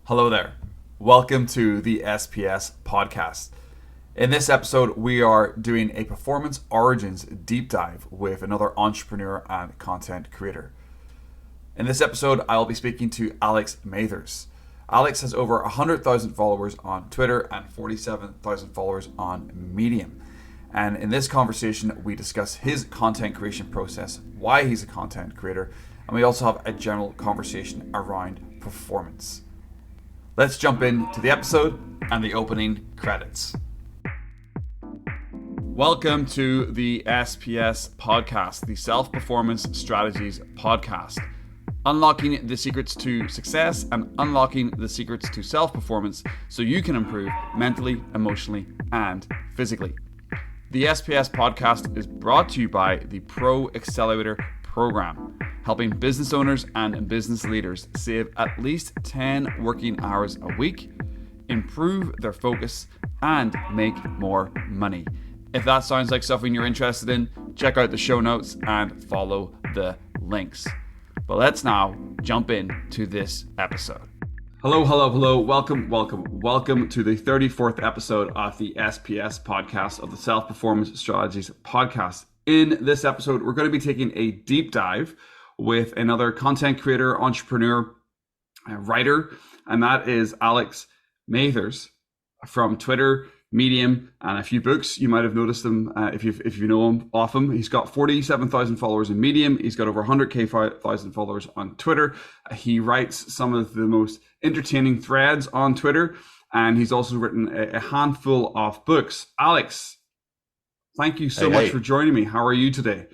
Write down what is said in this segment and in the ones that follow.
Hello there. Welcome to the SPS podcast. In this episode, we are doing a performance origins deep dive with another entrepreneur and content creator. In this episode, I'll be speaking to Alex Mathers. Alex has over 100,000 followers on Twitter and 47,000 followers on Medium. And in this conversation, we discuss his content creation process, why he's a content creator, and we also have a general conversation around performance. Let's jump into the episode and the opening credits. Welcome to the SPS podcast, the Self-Performance Strategies podcast. Unlocking the secrets to success and unlocking the secrets to self-performance so you can improve mentally, emotionally, and physically. The SPS podcast is brought to you by the Pro Accelerator program, helping business owners and business leaders save at least 10 working hours a week, improve their focus, and make more money. If that sounds like something you're interested in, check out the show notes and follow the links. But let's now jump into this episode. Hello. Welcome to the 34th episode of the SPS podcast of the Self-Performance Strategies podcast. In this episode, we're going to be taking a deep dive with another content creator, entrepreneur, writer, and that is Alex Mathers from Twitter, Medium, and a few books. You might have noticed him if you know him off him. He's got 47,000 followers in Medium. He's got over 100,000 followers on Twitter. He writes some of the most entertaining threads on Twitter, and he's also written a handful of books. Alex, thank you so much for joining me. How are you today?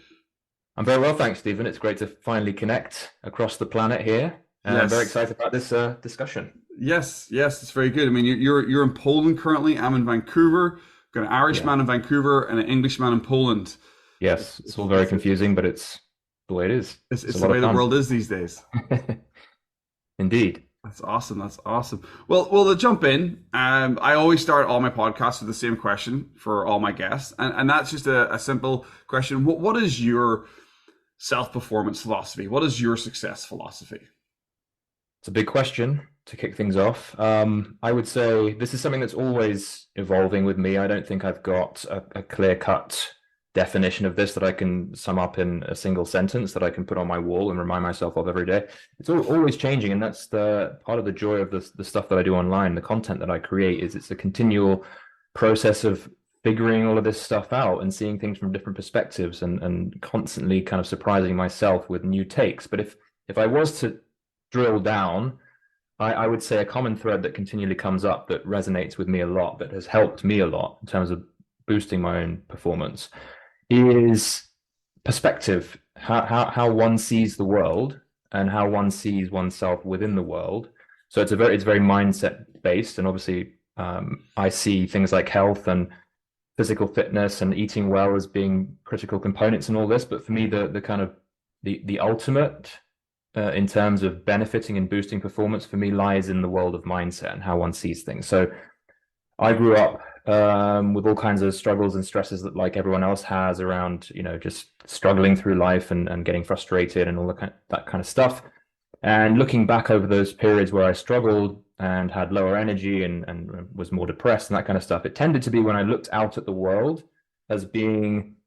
I'm very well, thanks, Stephen. It's great to finally connect across the planet here. And I'm very excited about this discussion. Yes, it's very good. I mean, you're in Poland currently. I'm in Vancouver. I've got an Irishman in Vancouver and an Englishman in Poland. Yes, it's all very confusing, but it's the way it is. It's the way the world is these days. Indeed. That's awesome. Well, to jump in, I always start all my podcasts with the same question for all my guests, and that's just a simple question. What is your self-performance philosophy? What is your success philosophy? It's a big question to kick things off. I would say this is something that's always evolving with me. I don't think I've got a clear-cut definition of this that I can sum up in a single sentence that I can put on my wall and remind myself of every day. It's always changing, and that's the part of the joy of the stuff that I do online. The content that I create is a continual process of figuring all of this stuff out and seeing things from different perspectives and constantly kind of surprising myself with new takes. But if I was to drill down, I would say a common thread that continually comes up that resonates with me a lot, that has helped me a lot in terms of boosting my own performance, is perspective, how one sees the world and how one sees oneself within the world. So it's very mindset based, and obviously I see things like health and physical fitness and eating well as being critical components in all this. But for me, the kind of the ultimate in terms of benefiting and boosting performance for me lies in the world of mindset and how one sees things. So I grew up with all kinds of struggles and stresses that, like everyone else has, around just struggling through life and getting frustrated and all that kind of stuff. And looking back over those periods where I struggled and had lower energy and was more depressed and that kind of stuff, it tended to be when I looked out at the world as being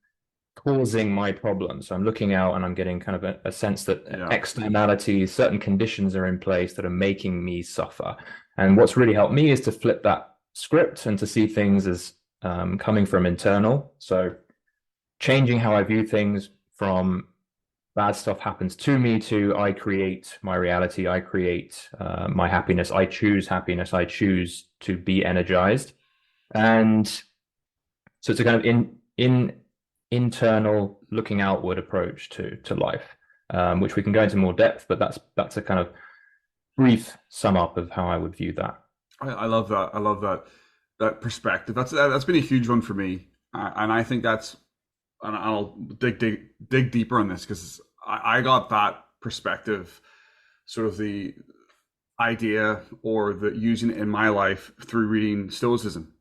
causing my problems. So I'm looking out and I'm getting kind of a sense that externalities, certain conditions are in place that are making me suffer. And what's really helped me is to flip that script and to see things as coming from internal. So changing how I view things from bad stuff happens to me to I create my reality, I create my happiness, I choose happiness, I choose to be energized. And so it's a kind of internal looking outward approach to life, which we can go into more depth, but that's a kind of brief sum up of how I would view that. I love that. I love that perspective. That's been a huge one for me, and I think and I'll dig deeper on this because I got that perspective, sort of the idea or the using it in my life through reading Stoicism.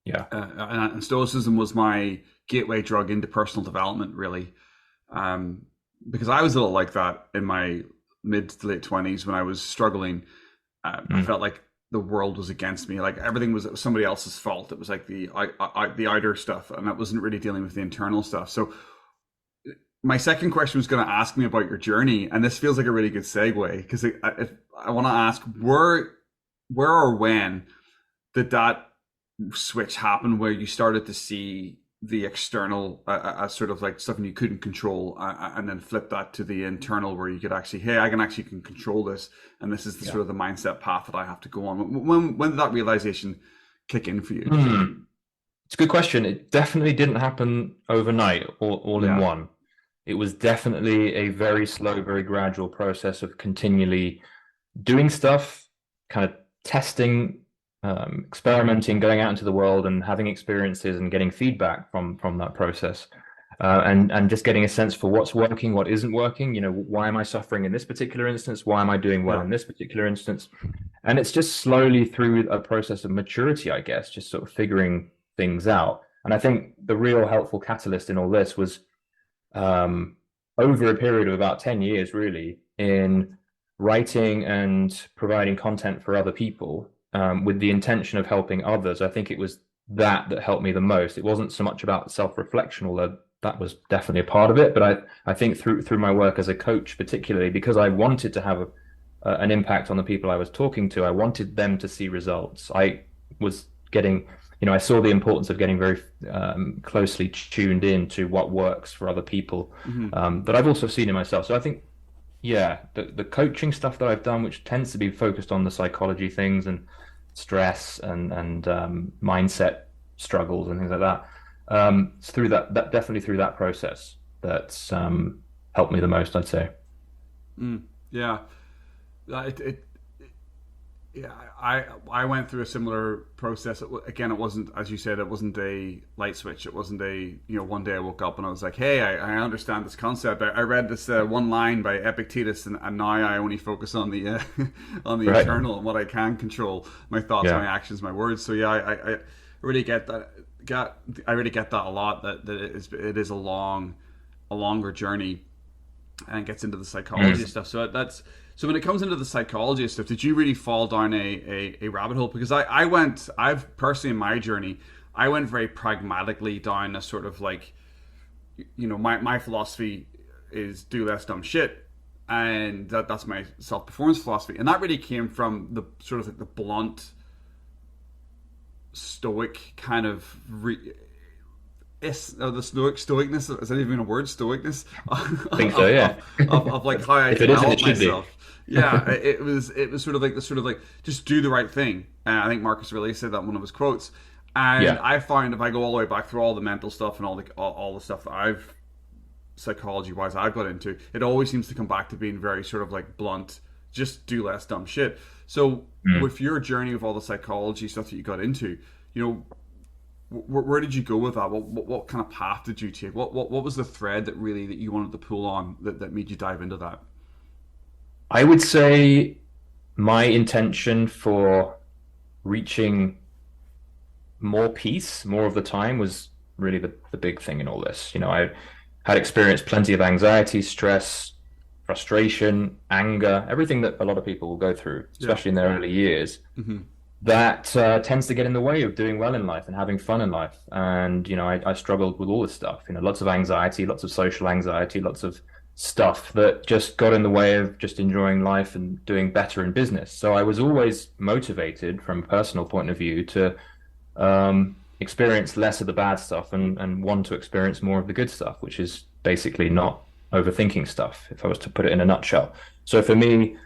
Yeah, and Stoicism was my gateway drug into personal development, really, because I was a little like that in my mid to late 20s when I was struggling I felt like the world was against me. Like everything was somebody else's fault. It was like the outer stuff, and I wasn't really dealing with the internal stuff. So my second question was going to ask me about your journey, and this feels like a really good segue because I want to ask where or when did that switch happen where you started to see the external as sort of like something you couldn't control, and then flip that to the internal where you could actually, hey, I can control this, and this is the sort of the mindset path that I have to go on. When did that realization kick in for you? It's a good question. It definitely didn't happen overnight, all in one. It was definitely a very slow, very gradual process of continually doing stuff, kind of testing, experimenting, going out into the world and having experiences and getting feedback from that process, and just getting a sense for what's working, what isn't working. Why am I suffering in this particular instance? Why am I doing well in this particular instance? And it's just slowly through a process of maturity, I guess, just sort of figuring things out. And I think the real helpful catalyst in all this was over a period of about 10 years, really, in writing and providing content for other people, with the intention of helping others. I think it was that helped me the most. It wasn't so much about self-reflection, although that was definitely a part of it. But I think through my work as a coach, particularly because I wanted to have an impact on the people I was talking to, I wanted them to see results. I was getting, I saw the importance of getting very closely tuned in to what works for other people, that I've also seen in myself. So I think, the coaching stuff that I've done, which tends to be focused on the psychology things and stress and mindset struggles and things like that, it's through that definitely through that process that's helped me the most, I'd say. Yeah, yeah, I went through a similar process. Again, it wasn't, as you said, it wasn't a light switch. It wasn't a, one day I woke up and I was like, hey, I understand this concept. I read this one line by Epictetus, and now I only focus on the on the Right. internal and what I can control, my thoughts, Yeah. my actions, my words. So yeah, I really get that. I really get that a lot. That it is a longer journey, and gets into the psychology stuff. So when it comes into the psychology stuff, did you really fall down a rabbit hole? Because I've personally in my journey, I went very pragmatically down a sort of like, my philosophy is do less dumb shit. And that's my self-performance philosophy. And that really came from the sort of like the blunt, stoic kind of the stoicness, is that even a word, stoicness? I think so, yeah. of like how I If it isn't, develop it should be. myself. Yeah, it was sort of like the sort of like just do the right thing. And I think Marcus Aurelius said that in one of his quotes. And Yeah. I find if I go all the way back through all the mental stuff and all the stuff that I've psychology wise I've got into, it always seems to come back to being very sort of like blunt, just do less dumb shit. So with your journey of all the psychology stuff that you got into, where did you go with that? What kind of path did you take? What was the thread that you wanted to pull on that made you dive into that? I would say my intention for reaching more peace more of the time was really the big thing in all this. I had experienced plenty of anxiety, stress, frustration, anger, everything that a lot of people will go through, especially in their early years. That tends to get in the way of doing well in life and having fun in life. And, I struggled with all this stuff, lots of anxiety, lots of social anxiety, lots of stuff that just got in the way of just enjoying life and doing better in business. So I was always motivated from a personal point of view to experience less of the bad stuff and want to experience more of the good stuff, which is basically not overthinking stuff, if I was to put it in a nutshell. So for me,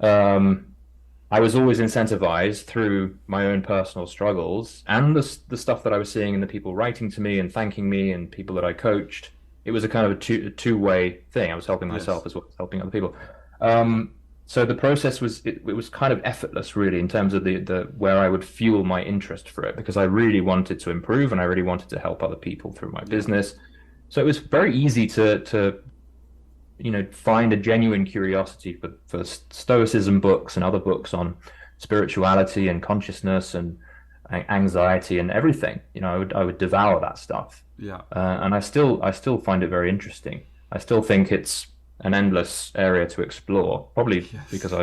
I was always incentivized through my own personal struggles and the stuff that I was seeing in the people writing to me and thanking me and people that I coached. It was a kind of a two-way thing. I was helping myself as well as helping other people. So the process was it was kind of effortless, really, in terms of the where I would fuel my interest for it, because I really wanted to improve and I really wanted to help other people through my business. So it was very easy to find a genuine curiosity for Stoicism books and other books on spirituality and consciousness and anxiety and everything. I would devour that stuff. Yeah. And I still find it very interesting. I still think it's an endless area to explore, probably because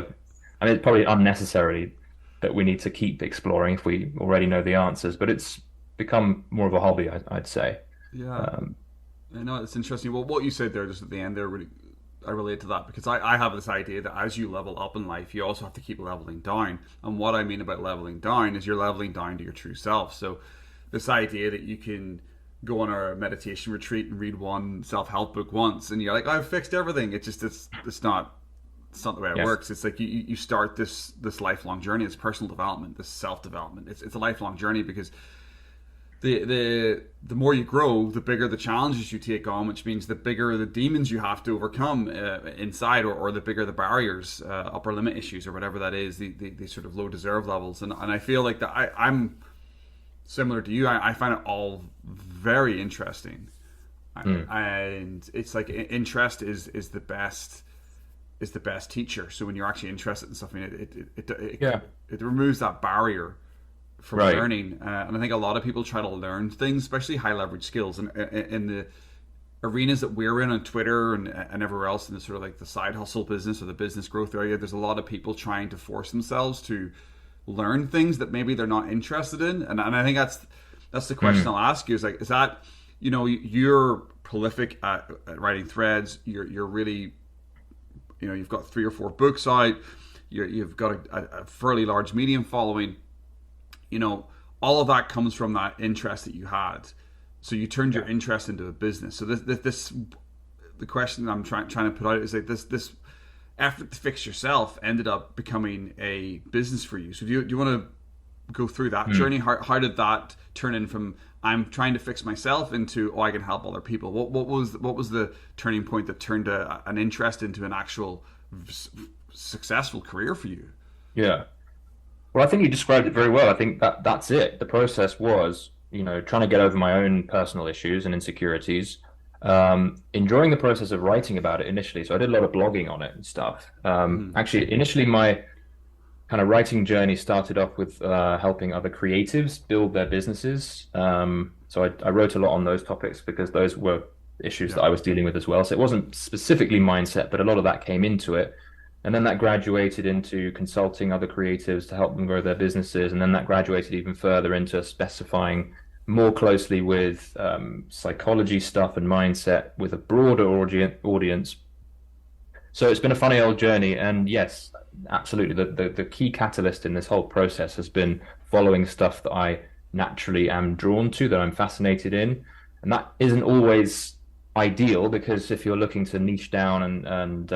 I mean, it's probably unnecessary that we need to keep exploring if we already know the answers, but it's become more of a hobby, I'd say. Yeah, Um, I know it's interesting. Well, what you said there just at the end there really, I relate to that because I have this idea that as you level up in life, you also have to keep leveling down. And what I mean about leveling down is you're leveling down to your true self. So this idea that you can go on a meditation retreat and read one self-help book once and you're like, I've fixed everything. It's not the way it yes. works. It's like you start this lifelong journey, this personal development, this self-development. It's a lifelong journey because the more you grow, the bigger the challenges you take on, which means the bigger the demons you have to overcome inside, or the bigger the barriers, upper limit issues, or whatever that is, the sort of low deserve levels. And I feel like that I'm similar to you. I find it all very interesting, Mm. and it's like interest is the best teacher. So when you're actually interested in something, Yeah. it removes that barrier from Right. learning. And I think a lot of people try to learn things, especially high leverage skills, and in the arenas that we're in on Twitter and everywhere else in the sort of like the side hustle business or the business growth area, there's a lot of people trying to force themselves to learn things that maybe they're not interested in. And I think that's the question Mm. I'll ask you is like, is that, you're prolific at writing threads. You're really, you've got 3 or 4 books out. You've got a fairly large medium following. All of that comes from that interest that you had. So you turned your Yeah. interest into a business. So this the question that I'm trying to put out is like this effort to fix yourself ended up becoming a business for you. So do you want to go through that Mm. journey? How did that turn in from I'm trying to fix myself into I can help other people? What was the turning point that turned an interest into an actual successful career for you? Yeah. Well, I think you described it very well. I think that's it. The process was, trying to get over my own personal issues and insecurities, enjoying the process of writing about it initially. So I did a lot of blogging on it and stuff. Mm-hmm. Actually, initially my kind of writing journey started off with helping other creatives build their businesses. So I wrote a lot on those topics because those were issues Yeah. that I was dealing with as well. So it wasn't specifically mindset, but a lot of that came into it. And then that graduated into consulting other creatives to help them grow their businesses. And then that graduated even further into specifying more closely with psychology stuff and mindset with a broader audience. So it's been a funny old journey. And yes, absolutely. The key catalyst in this whole process has been following stuff that I naturally am drawn to, that I'm fascinated in. And that isn't always ideal because if you're looking to niche down and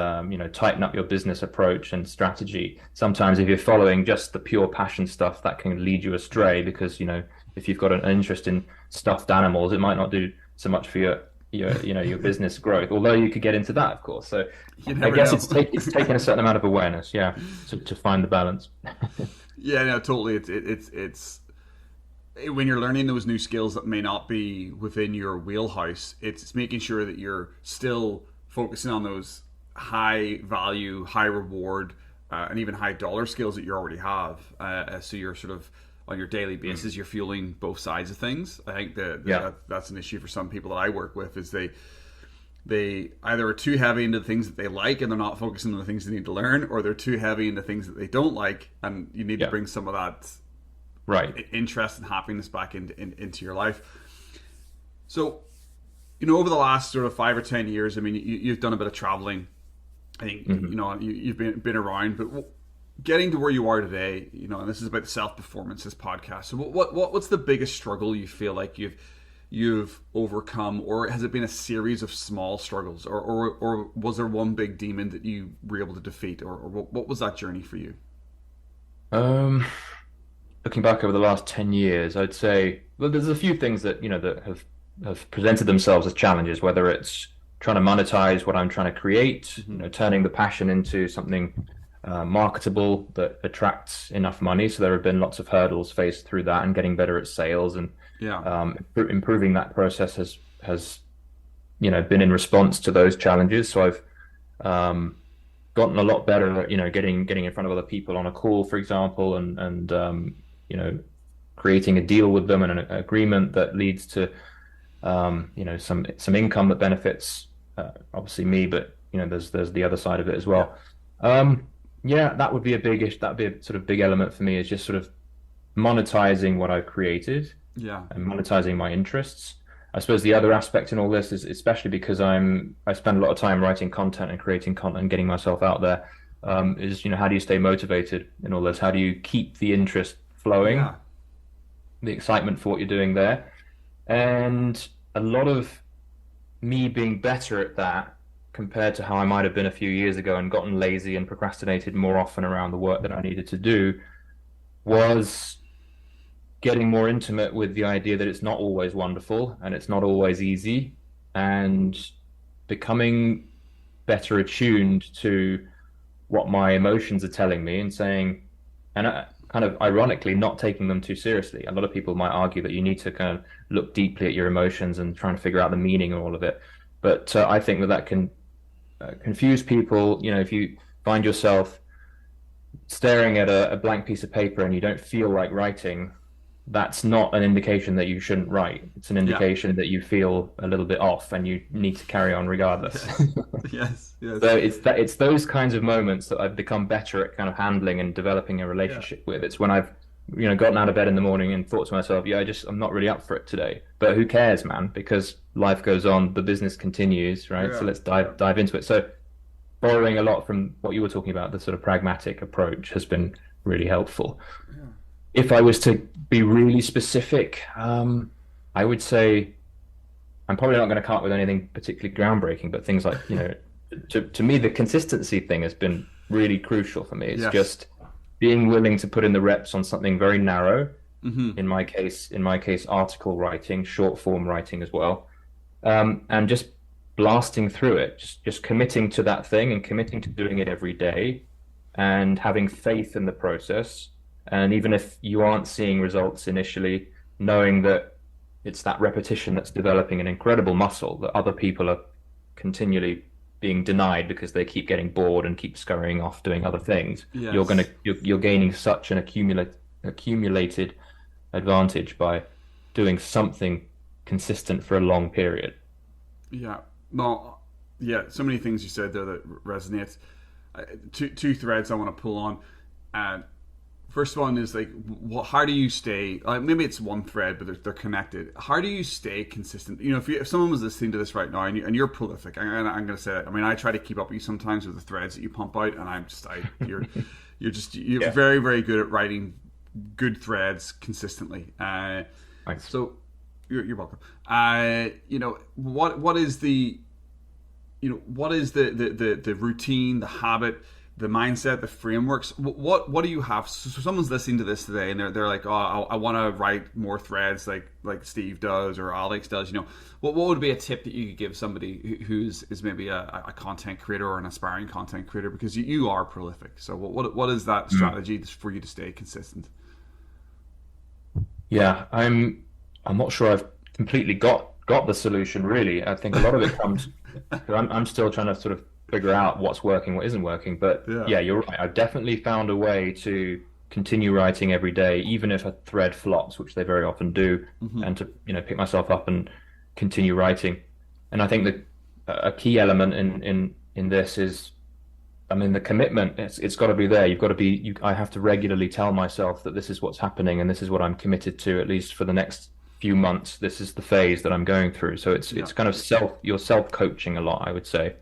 tighten up your business approach and strategy, sometimes if you're following just the pure passion stuff, that can lead you astray because if you've got an interest in stuffed animals, it might not do so much for your business growth. Although you could get into that, of course. So You I never guess know. it's taking a certain amount of awareness, yeah, to find the balance. Yeah, no, totally. It's when you're learning those new skills that may not be within your wheelhouse. It's making sure that you're still focusing on those high value, high reward, and even high dollar skills that you already have. So you're sort of on your daily Mm. basis, you're fueling both sides of things. I think Yeah, that's an issue for some people that I work with is they either are too heavy into the things that they like and they're not focusing on the things they need to learn, or they're too heavy into things that they don't like, and you need to yeah, bring some of that right. interest and happiness back into your life. So, over the last sort of 5 or 10 years, I mean, you've done a bit of traveling. I think Hmm. you've been around, but getting to where you are today, and this is about the self performance this podcast. So, what's the biggest struggle you feel like you've overcome, or has it been a series of small struggles, or was there one big demon that you were able to defeat, or what was that journey for you? Um, Looking back over the last 10 years, I'd say, well, there's a few things that, that have presented themselves as challenges, whether it's trying to monetize what I'm trying to create, Hmm. turning the passion into something marketable that attracts enough money. So there have been lots of hurdles faced through that and getting better at sales and Yeah. improving that process has been in response to those challenges. So I've um, gotten a lot better at getting in front of other people on a call, for example, and you know creating a deal with them and an agreement that leads to some income that benefits obviously me, but there's the other side of it as Yeah. well. Um, Yeah, that would be a that'd be a sort of big element for me, is just sort of monetizing what I've created Yeah. and monetizing my interests. I suppose the other aspect in all this is, especially because I spend a lot of time writing content and creating content and getting myself out there, is, how do you stay motivated in all this? How do you keep the interest flowing, Yeah. the excitement for what you're doing there? And a lot of me being better at that compared to how I might have been a few years ago and gotten lazy and procrastinated more often around the work that I needed to do was getting more intimate with the idea that it's not always wonderful and it's not always easy, and becoming better attuned to what my emotions are telling me and saying, and kind of ironically, not taking them too seriously. A lot of people might argue that you need to kind of look deeply at your emotions and try and figure out the meaning of all of it. But I think that can confuse people. If you find yourself staring at a blank piece of paper and you don't feel like writing, that's not an indication that you shouldn't write. It's an Yeah. indication that you feel a little bit off and you need to carry on regardless. Yes. Yes. Yes. So it's those kinds of moments that I've become better at kind of handling and developing a Yeah. relationship with. It's when I've, gotten out of bed in the morning and thought to myself, yeah, I'm not really up for it today. But who cares, man? Because life goes on, the business continues, right? So Yeah. let's Yeah. dive into it. So borrowing a lot from what you were talking about, the sort of pragmatic approach has been really helpful. Yeah. If I was to be really specific, I would say I'm probably not going to come up with anything particularly groundbreaking, but things like, to me, the consistency thing has been really crucial for me. It's Yes. just being willing to put in the reps on something very narrow. Hmm. In my case, article writing, short form writing as well, and just blasting through it, just committing to that thing and committing to doing it every day, and having faith in the process. And even if you aren't seeing results initially, knowing that it's that repetition that's developing an incredible muscle that other people are continually being denied because they keep getting bored and keep scurrying off doing other things. Yes. You're gaining such an accumulated advantage by doing something consistent for a long period. Yeah. No. Yeah. So many things you said there that resonate. Two threads I want to pull on. And first one is like, how do you stay? Maybe it's one thread, but they're connected. How do you stay consistent? If someone was listening to this right now and you're prolific, I'm going to say it. I mean, I try to keep up with you sometimes with the threads that you pump out, and you're Yeah, very very good at writing good threads consistently. thanks. So you're welcome. What is the routine, the habit, the mindset, the frameworks? What do you have? So someone's listening to this today and they're like, oh, I want to write more threads like Steve does or Alex does. What would be a tip that you could give somebody who's is maybe a content creator or an aspiring content creator, because you are prolific. So what is that Mm. strategy for you to stay consistent? Yeah, I'm not sure I've completely got the solution really. I think a lot of it comes, 'cause I'm still trying to sort of figure out what's working, what isn't working. But Yeah. yeah, you're right. I've definitely found a way to continue writing every day, even if a thread flops, which they very often do, Hmm. and to, pick myself up and continue writing. And I think that a key element in this is, I mean, the commitment. It's got to be there. You've got to be. I have to regularly tell myself that this is what's happening and this is what I'm committed to, at least for the next few months. This is the phase that I'm going through. So Yeah. it's kind of you're self coaching a lot, I would say,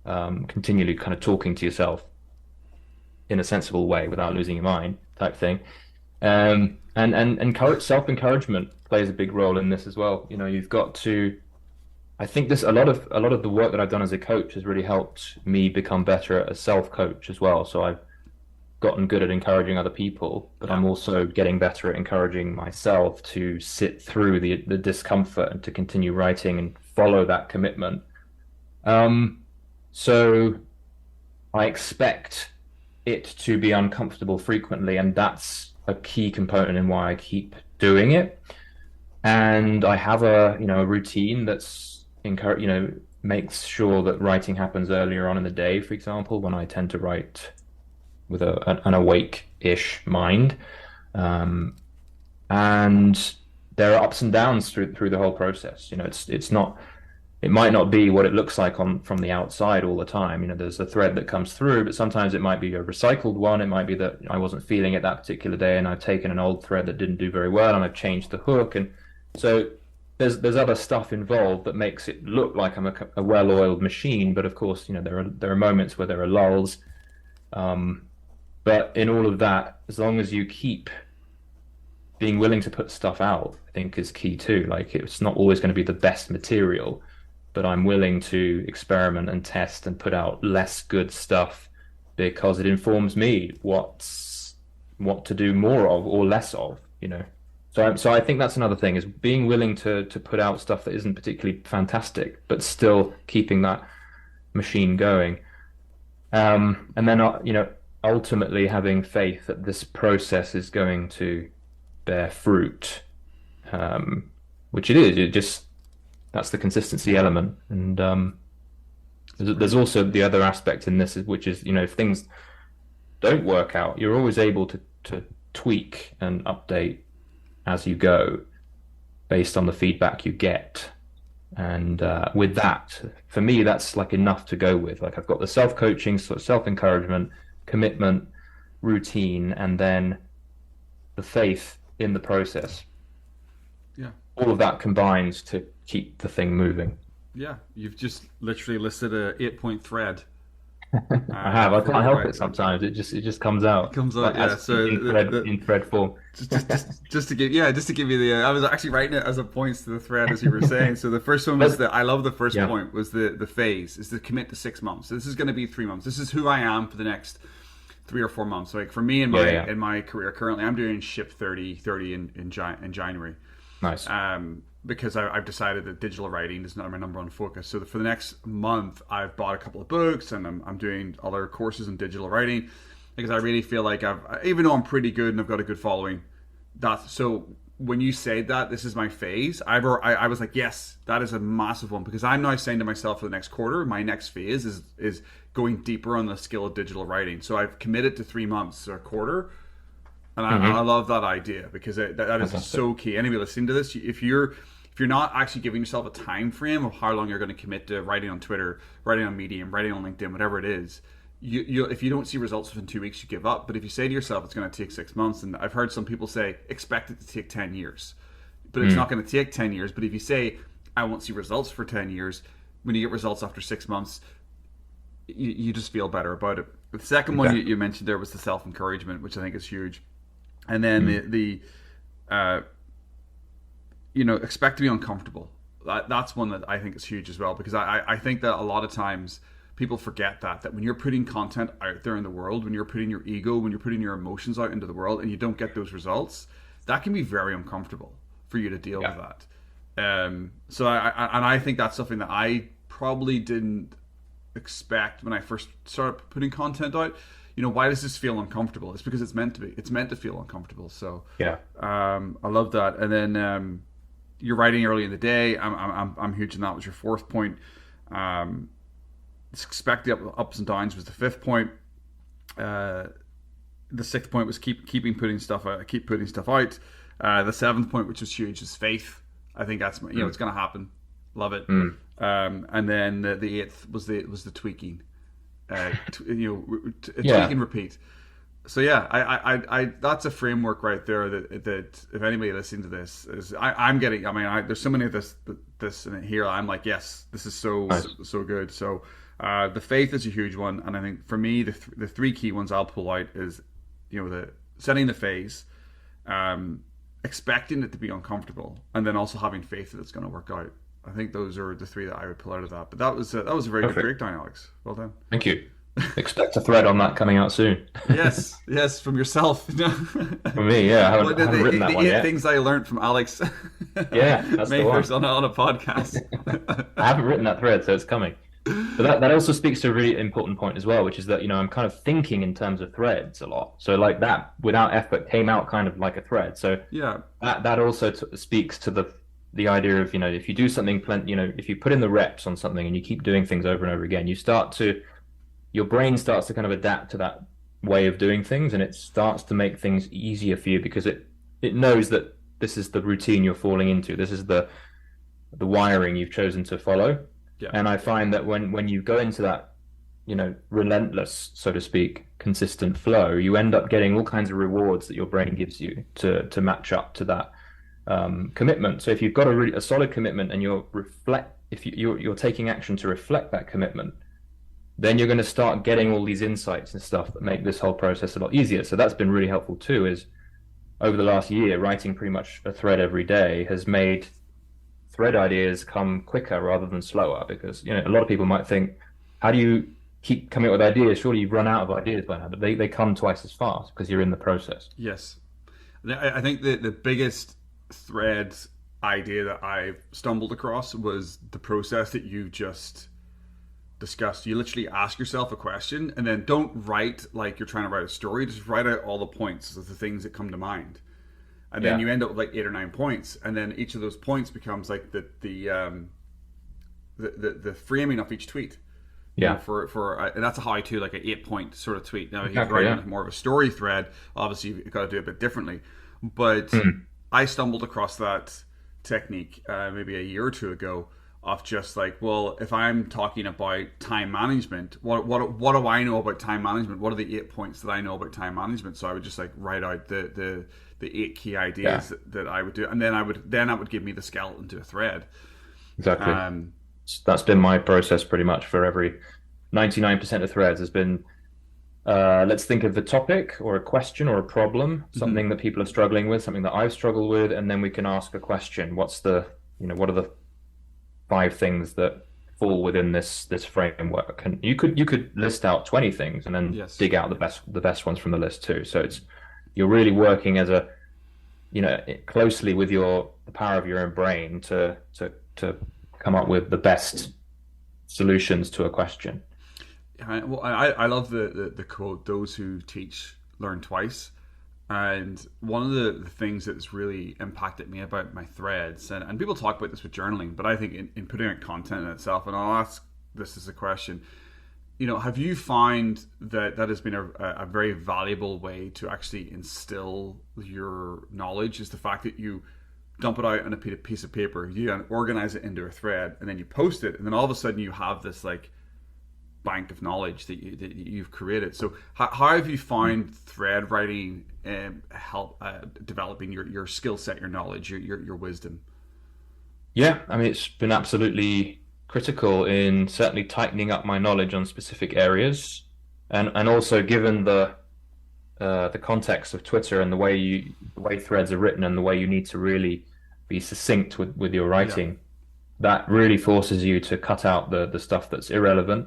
continually kind of talking to yourself in a sensible way without losing your mind, type thing. And encourage self encouragement plays a big role in this as well. You've got to. I think this a lot of the work that I've done as a coach has really helped me become better at a self coach as well. So I've gotten good at encouraging other people, but Yeah. I'm also getting better at encouraging myself to sit through the discomfort and to continue writing and follow that commitment. Um, so I expect it to be uncomfortable frequently, and that's a key component in why I keep doing it. And I have a routine that's makes sure that writing happens earlier on in the day, for example, when I tend to write with an awake-ish mind. Um, and there are ups and downs through the whole process. It's not it might not be what it looks like on from the outside all the time. You know, there's a thread that comes through, but sometimes it might be a recycled one. It might be that I wasn't feeling it that particular day, and I've taken an old thread that didn't do very well, and I've changed the hook. And so there's other stuff involved that makes it look like I'm a well-oiled machine. But of course, you know, there are moments where there are lulls. But in all of that, as long as you keep being willing to put stuff out, I think is key too. Like it's not always going to be the best material, but I'm willing to experiment and test and put out less good stuff because it informs me what to do more of or less of, you know. So I think that's another thing is being willing to put out stuff that isn't particularly fantastic, but still keeping that machine going. And then you know, ultimately having faith that this process is going to bear fruit, which it is. It just that's the consistency element, and there's also the other aspect in this, which is you know if things don't work out, you're always able to tweak and update as you go based on the feedback you get. And with that, for me, that's like enough to go with. Like I've got the self-coaching, sort of self-encouragement, commitment, routine, and then the faith in the process. Yeah. All of that combines to keep the thing moving. Yeah. You've just literally listed a 8-point thread. I have. I can't help it sometimes. It just comes out. It comes out, yeah. So in thread form. Just to give you the. I was actually writing it as a points to the thread as you were saying. So the first one was I love the first point was the phase is to commit to 6 months. So this is going to be 3 months. This is who I am for the next 3 or 4 months. Like for me in my career currently, I'm doing ship 30 in January. Nice. Because I've decided that digital writing is not my number one focus. So for the next month, I've bought a couple of books and I'm doing other courses in digital writing because I really feel like even though I'm pretty good and I've got a good following, so when you say that this is my phase, I was like, yes, that is a massive one because I'm now saying to myself for the next quarter, my next phase is going deeper on the skill of digital writing. So I've committed to 3 months or a quarter. And I love that idea because that is so key. Anybody listening to this, if you're not actually giving yourself a time frame of how long you're going to commit to writing on Twitter, writing on Medium, writing on LinkedIn, whatever it is, if you don't see results within 2 weeks, you give up. But if you say to yourself, it's going to take 6 months, and I've heard some people say, expect it to take 10 years. But it's not going to take 10 years. But if you say, I won't see results for 10 years, when you get results after 6 months, you just feel better about it. The second one you mentioned there was the self-encouragement, which I think is huge. And then expect to be uncomfortable. That's one that I think is huge as well, because I think that a lot of times people forget that when you're putting content out there in the world, when you're putting your ego, when you're putting your emotions out into the world and you don't get those results, that can be very uncomfortable for you to deal with that. So I think that's something that I probably didn't expect when I first started putting content out. You know, why does this feel uncomfortable? It's because it's meant to be. It's meant to feel uncomfortable. So I love that. And then you're writing early in the day. I'm huge in that. Was your fourth point. Expect the ups and downs was the fifth point. The sixth point was keep putting stuff out. Keep putting stuff out. The seventh point, which was huge, is faith. I think that's it's going to happen. Love it. And then the eighth was the tweaking. Tweak and repeat. So I that's a framework right there that if anybody listening to this is I'm getting. I mean, there's so many of this in here. I'm like, yes, this is so good. So the faith is a huge one, and I think for me the three key ones I'll pull out is the setting the phase, expecting it to be uncomfortable, and then also having faith that it's going to work out. I think those are the three that I would pull out of that. But that was a very good breakdown, Alex. Well done. Thank you. Expect a thread on that coming out soon. yes, from yourself. For me, yeah. I haven't written that one yet. 8 things I learned from Alex. Yeah, that's the one. on a podcast. I haven't written that thread, so it's coming. But that also speaks to a really important point as well, which is that I'm kind of thinking in terms of threads a lot. So like that, without effort, came out kind of like a thread. So that also speaks to the idea of if you do something, if you put in the reps on something and you keep doing things over and over again, your brain starts to kind of adapt to that way of doing things, and it starts to make things easier for you because it knows that this is the routine you're falling into. This is the wiring you've chosen to follow. Yeah. And I find that when you go into that, relentless, so to speak, consistent flow, you end up getting all kinds of rewards that your brain gives you to match up to that commitment. So if you've got a solid commitment and if you're taking action to reflect that commitment, then you're going to start getting all these insights and stuff that make this whole process a lot easier. So that's been really helpful too, is over the last year, writing pretty much a thread every day has made thread ideas come quicker rather than slower. Because, a lot of people might think, how do you keep coming up with ideas? Surely you've run out of ideas by now, but they come twice as fast because you're in the process. Yes. I think the biggest thread idea that I stumbled across was the process that you just discussed. You literally ask yourself a question and then don't write like you're trying to write a story. Just write out all the points of the things that come to mind, and then you end up with like 8 or 9 points, and then each of those points becomes like the framing of each tweet. Yeah. And that's how I do like an 8-point sort of tweet. Now, if you're writing more of a story thread, obviously you've got to do it a bit differently. But I stumbled across that technique maybe a year or two ago, of just like, well, if I'm talking about time management, what do I know about time management? What are the 8 points that I know about time management? So I would just like write out the 8 key ideas that I would do, and then that would give me the skeleton to a thread. Exactly. That's been my process pretty much for every 99% of threads has been, let's think of the topic or a question or a problem, something that people are struggling with, something that I've struggled with, and then we can ask a question. What are the 5 things that fall within this framework? And you could list out 20 things and then dig out the best ones from the list too. So you're really working as closely with the power of your own brain to come up with the best solutions to a question. Well, I love the quote, "Those who teach learn twice." And one of the things that's really impacted me about my threads, and people talk about this with journaling, but I think in putting out content in itself, and I'll ask this as a question, have you found that has been a very valuable way to actually instill your knowledge, is the fact that you dump it out on a piece of paper, you organize it into a thread, and then you post it, and then all of a sudden you have this like bank of knowledge that you've created. So how have you found thread writing help developing your skill set, your knowledge, your wisdom? Yeah, I mean, it's been absolutely critical in certainly tightening up my knowledge on specific areas, and also given the context of Twitter and the way threads are written and the way you need to really be succinct with your writing, that really forces you to cut out the stuff that's irrelevant.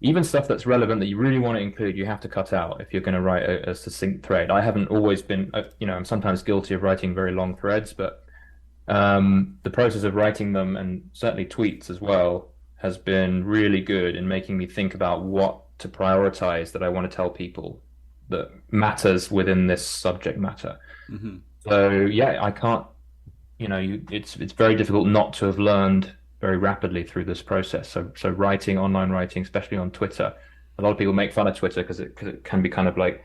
Even stuff that's relevant that you really want to include, you have to cut out if you're going to write a succinct thread. I haven't always been, I'm sometimes guilty of writing very long threads, but the process of writing them, and certainly tweets as well, has been really good in making me think about what to prioritize that I want to tell people that matters within this subject matter. Mm-hmm. So yeah, I can't, it's very difficult not to have learned very rapidly through this process. So online writing, especially on Twitter, a lot of people make fun of Twitter because it can be kind of like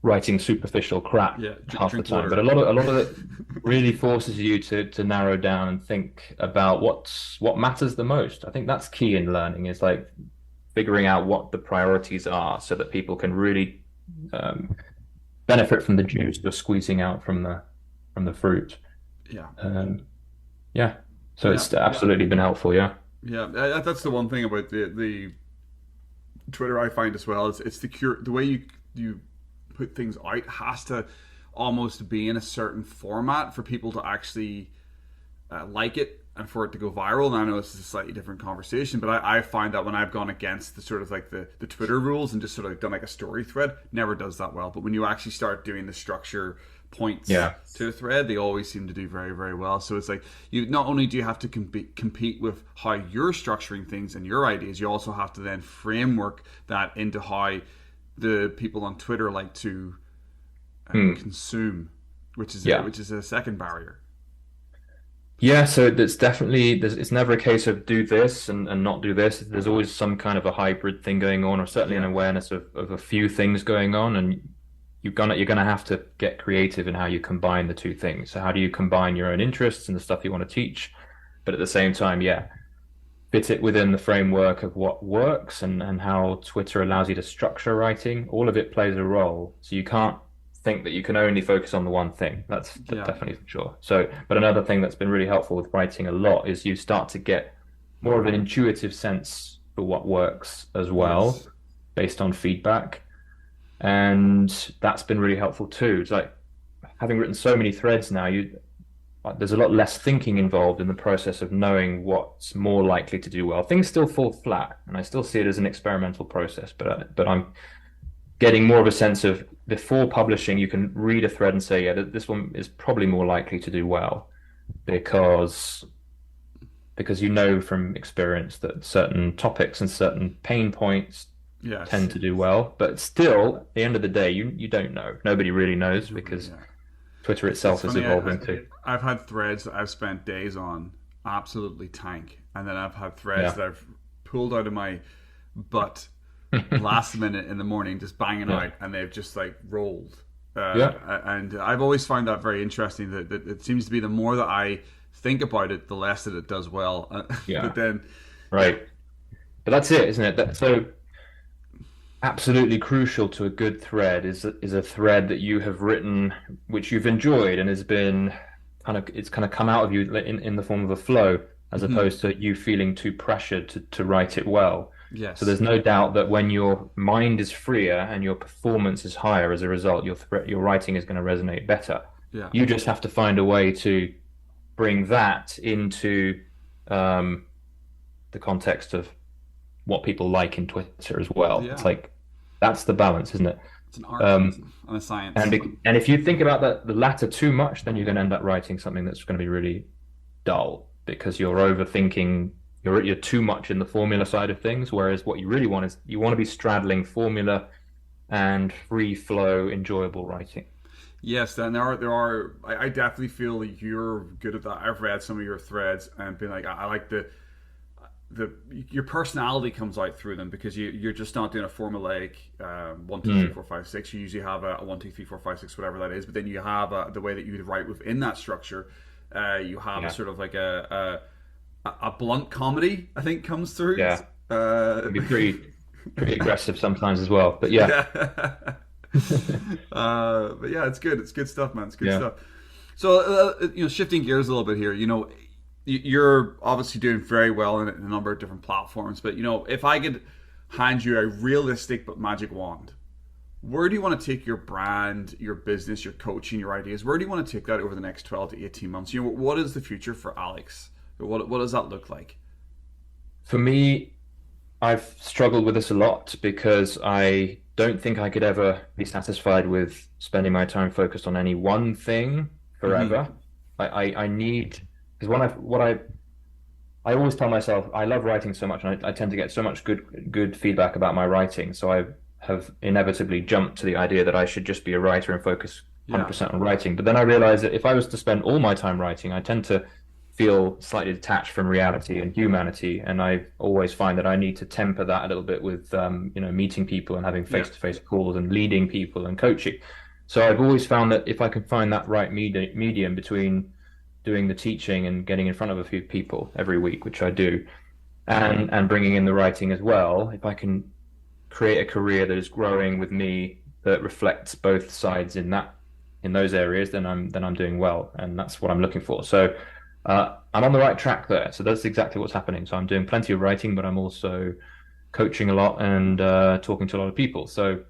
writing superficial crap half the time. Water. But a lot of it really forces you to narrow down and think about what matters the most. I think that's key in learning, is like figuring out what the priorities are so that people can really benefit from the juice you're squeezing out from the fruit. Yeah. So it's absolutely been helpful, yeah. Yeah, that's the one thing about the Twitter I find as well. It's the way you put things out has to almost be in a certain format for people to actually like it and for it to go viral. And I know this is a slightly different conversation, but I find that when I've gone against the sort of like the Twitter rules and just sort of done like a story thread, never does that well. But when you actually start doing the structure points to a thread, they always seem to do very, very well. So it's like, you not only do you have to compete with how you're structuring things and your ideas, you also have to then framework that into how the people on Twitter like to consume, which is a second barrier. Yeah, so it's never a case of do this and not do this. There's always some kind of a hybrid thing going on, or certainly an awareness of a few things going on, and you're gonna have to get creative in how you combine the two things. So how do you combine your own interests and the stuff you want to teach, but at the same time, fit it within the framework of what works and how Twitter allows you to structure writing. All of it plays a role. So you can't think that you can only focus on the one thing. That's Yeah. definitely for sure. So, but another thing that's been really helpful with writing a lot is you start to get more of an intuitive sense for what works as well, Yes. based on feedback. And that's been really helpful too. It's like having written so many threads now, there's a lot less thinking involved in the process of knowing what's more likely to do well. Things still fall flat, and I still see it as an experimental process, but I'm getting more of a sense of before publishing, you can read a thread and say, yeah, this one is probably more likely to do well because you know from experience that certain topics and certain pain points Yes. tend to do well. But still, at the end of the day, you don't know. Nobody really knows because Yeah. Twitter It's itself is funny. evolving too. I've had threads that I've spent days on absolutely tank, and then I've had threads Yeah. that I've pulled out of my butt last minute in the morning, just banging Yeah. out, and they've just like rolled. Yeah. And I've always found that very interesting. That it seems to be the more that I think about it, the less that it does well. Yeah. But then, yeah, Right. But that's it, isn't it? So absolutely crucial to a good thread is a thread that you have written, which you've enjoyed and has been it's kind of come out of you in the form of a flow, as opposed to you feeling too pressured to write it well. So yes, there's no doubt that when your mind is freer and your performance is higher as a result, your writing is going to resonate better. yeah, You just have to find a way to bring that into the context of what people like in Twitter as well. It's yeah. like that's the balance, isn't it? It's an art Um, and a science. and if you think about the latter too much, then you're going to end up writing something that's going to be really dull because you're overthinking. You're too much in the formula side of things. Whereas what you really want is you want to be straddling formula and free flow, enjoyable writing. Yes, then there are. I definitely feel like you're good at that. I've read some of your threads and been like, I like the your personality comes out through them because you're just not doing a formulaic 1, 2, 3, 4, 5, 6. You usually have a 1, 2, 3, 4, 5, 6, whatever that is, but then you have the way that you write within that structure. You have a Yeah, sort of like a blunt comedy, I think, comes through. yeah, Uh, can be pretty aggressive sometimes as well. But yeah, yeah. But yeah, it's good. It's good stuff, man. It's good yeah. stuff. So, shifting gears a little bit here, you're obviously doing very well in a number of different platforms. But, if I could hand you a realistic but magic wand, where do you want to take your brand, your business, your coaching, your ideas? Where do you want to take that over the next 12 to 18 months? What is the future for Alex? What does that look like? For me, I've struggled with this a lot because I don't think I could ever be satisfied with spending my time focused on any one thing Hmm. forever. I need because I always tell myself I love writing so much, and I tend to get so much good feedback about my writing. So I have inevitably jumped to the idea that I should just be a writer and focus Yeah. 100% on writing. But then I realized that if I was to spend all my time writing, I tend to feel slightly detached from reality and humanity, and I always find that I need to temper that a little bit with meeting people and having Yeah. face-to-face calls and leading people and coaching. So I've always found that if I can find that right medium between doing the teaching and getting in front of a few people every week, which I do, and bringing in the writing as well, if I can create a career that is growing with me that reflects both sides in those areas, then I'm doing well, and that's what I'm looking for. So I'm on the right track there. So that's exactly what's happening. So I'm doing plenty of writing, but I'm also coaching a lot and talking to a lot of people. So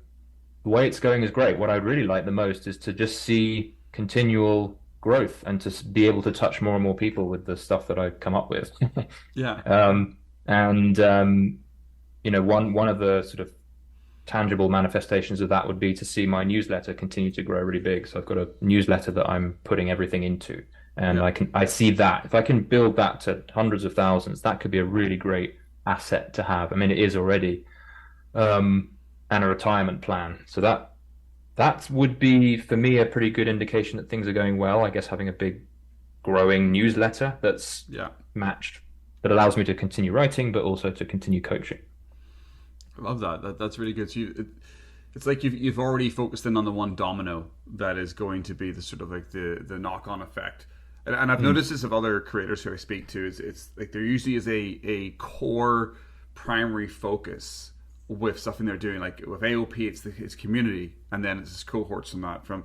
the way it's going is great. What I really like the most is to just see continual growth and to be able to touch more and more people with the stuff that I come up with. Yeah. And one of the sort of tangible manifestations of that would be to see my newsletter continue to grow really big. So I've got a newsletter that I'm putting everything into, and Yeah. I see that if I can build that to hundreds of thousands, that could be a really great asset to have. I mean, it is already, um, and a retirement plan. So that would be for me a pretty good indication that things are going well. I guess having a big growing newsletter that's Yeah. matched that allows me to continue writing, but also to continue coaching. I love that. That's really good. So it's like you've already focused in on the one domino that is going to be the sort of like the knock on effect. and I've noticed this of other creators who I speak to, is it's like there usually is a core primary focus with something they're doing. Like with AOP, it's community, and then it's cohorts from that. From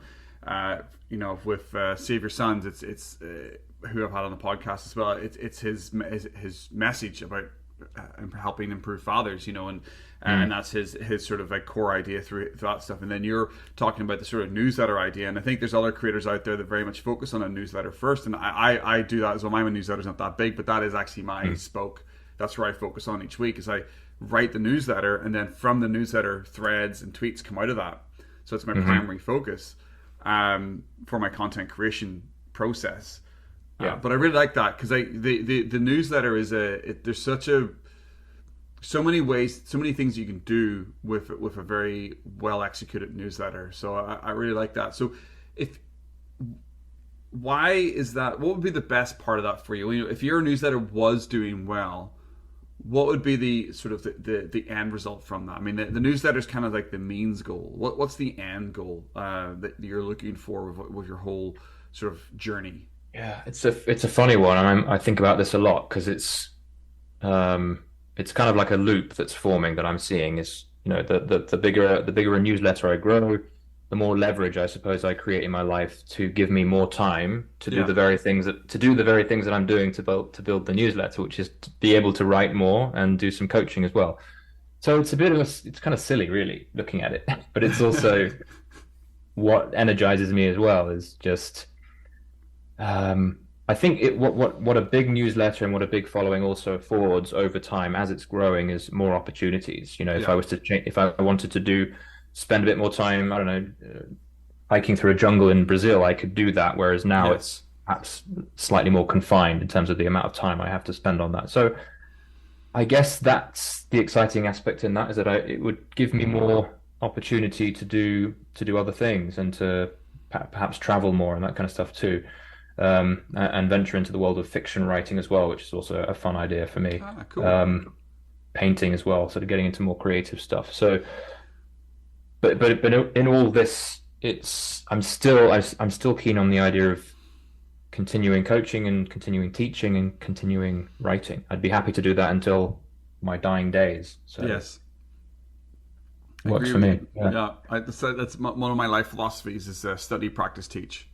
with Save Your Sons, it's who I've had on the podcast as well. It's his message about helping improve fathers, and that's his sort of like core idea through that stuff. And then you're talking about the sort of newsletter idea, and I think there's other creators out there that very much focus on a newsletter first, and I do that as well. My newsletter's not that big, but that is actually my spoke. That's where I focus on each week, is I write the newsletter, and then from the newsletter, threads and tweets come out of that. So it's my primary focus for my content creation process. Yeah, but I really like that, because the newsletter is there's so many ways, so many things you can do with a very well executed newsletter. So I really like that. So why is that? What would be the best part of that for you? If your newsletter was doing well, what would be the sort of the end result from that? I mean, the newsletter is kind of like the means goal. What's the end goal that you're looking for with your whole sort of journey? Yeah, it's a funny one, and I think about this a lot, because it's kind of like a loop that's forming that I'm seeing. Is the bigger a newsletter I grow, the more leverage I suppose I create in my life to give me more time to do the very things that I'm doing to build the newsletter, which is to be able to write more and do some coaching as well. So it's it's kind of silly, really, looking at it, but it's also what energizes me as well. Is just I think what a big newsletter and what a big following also affords over time as it's growing is more opportunities. If I wanted to spend a bit more time, I don't know, hiking through a jungle in Brazil, I could do that. Whereas now it's perhaps slightly more confined in terms of the amount of time I have to spend on that. So I guess that's the exciting aspect in that, is that it would give me more opportunity to do other things, and to perhaps travel more and that kind of stuff too. And venture into the world of fiction writing as well, which is also a fun idea for me. Cool. Painting as well, sort of getting into more creative stuff. So, but in all this, I'm still keen on the idea of continuing coaching and continuing teaching and continuing writing. I'd be happy to do that until my dying days. So yes, works for me. That's one of my life philosophies, is study, practice, teach.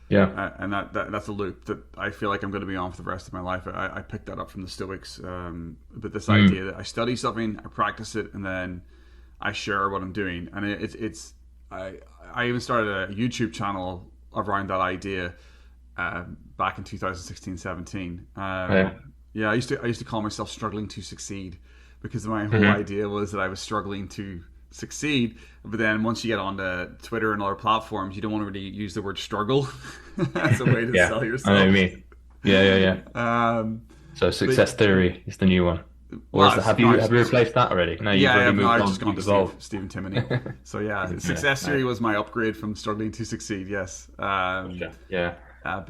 Yeah, and that's a loop that I feel like I'm going to be on for the rest of my life. I picked that up from the Stoics, but this idea that I study something, I practice it, and then I share what I'm doing. And I even started a YouTube channel around that idea back in 2016-17. I used to call myself Struggling to Succeed, because my whole idea was that I was struggling to succeed. But then once you get onto Twitter and other platforms, you don't want to really use the word struggle as a way to sell yourself. I know what you mean. Yeah. So success theory is the new one. Or have you replaced that already? No, I've just gone to Stephen Timoney. So success theory was my upgrade from struggling to succeed. Yes. But I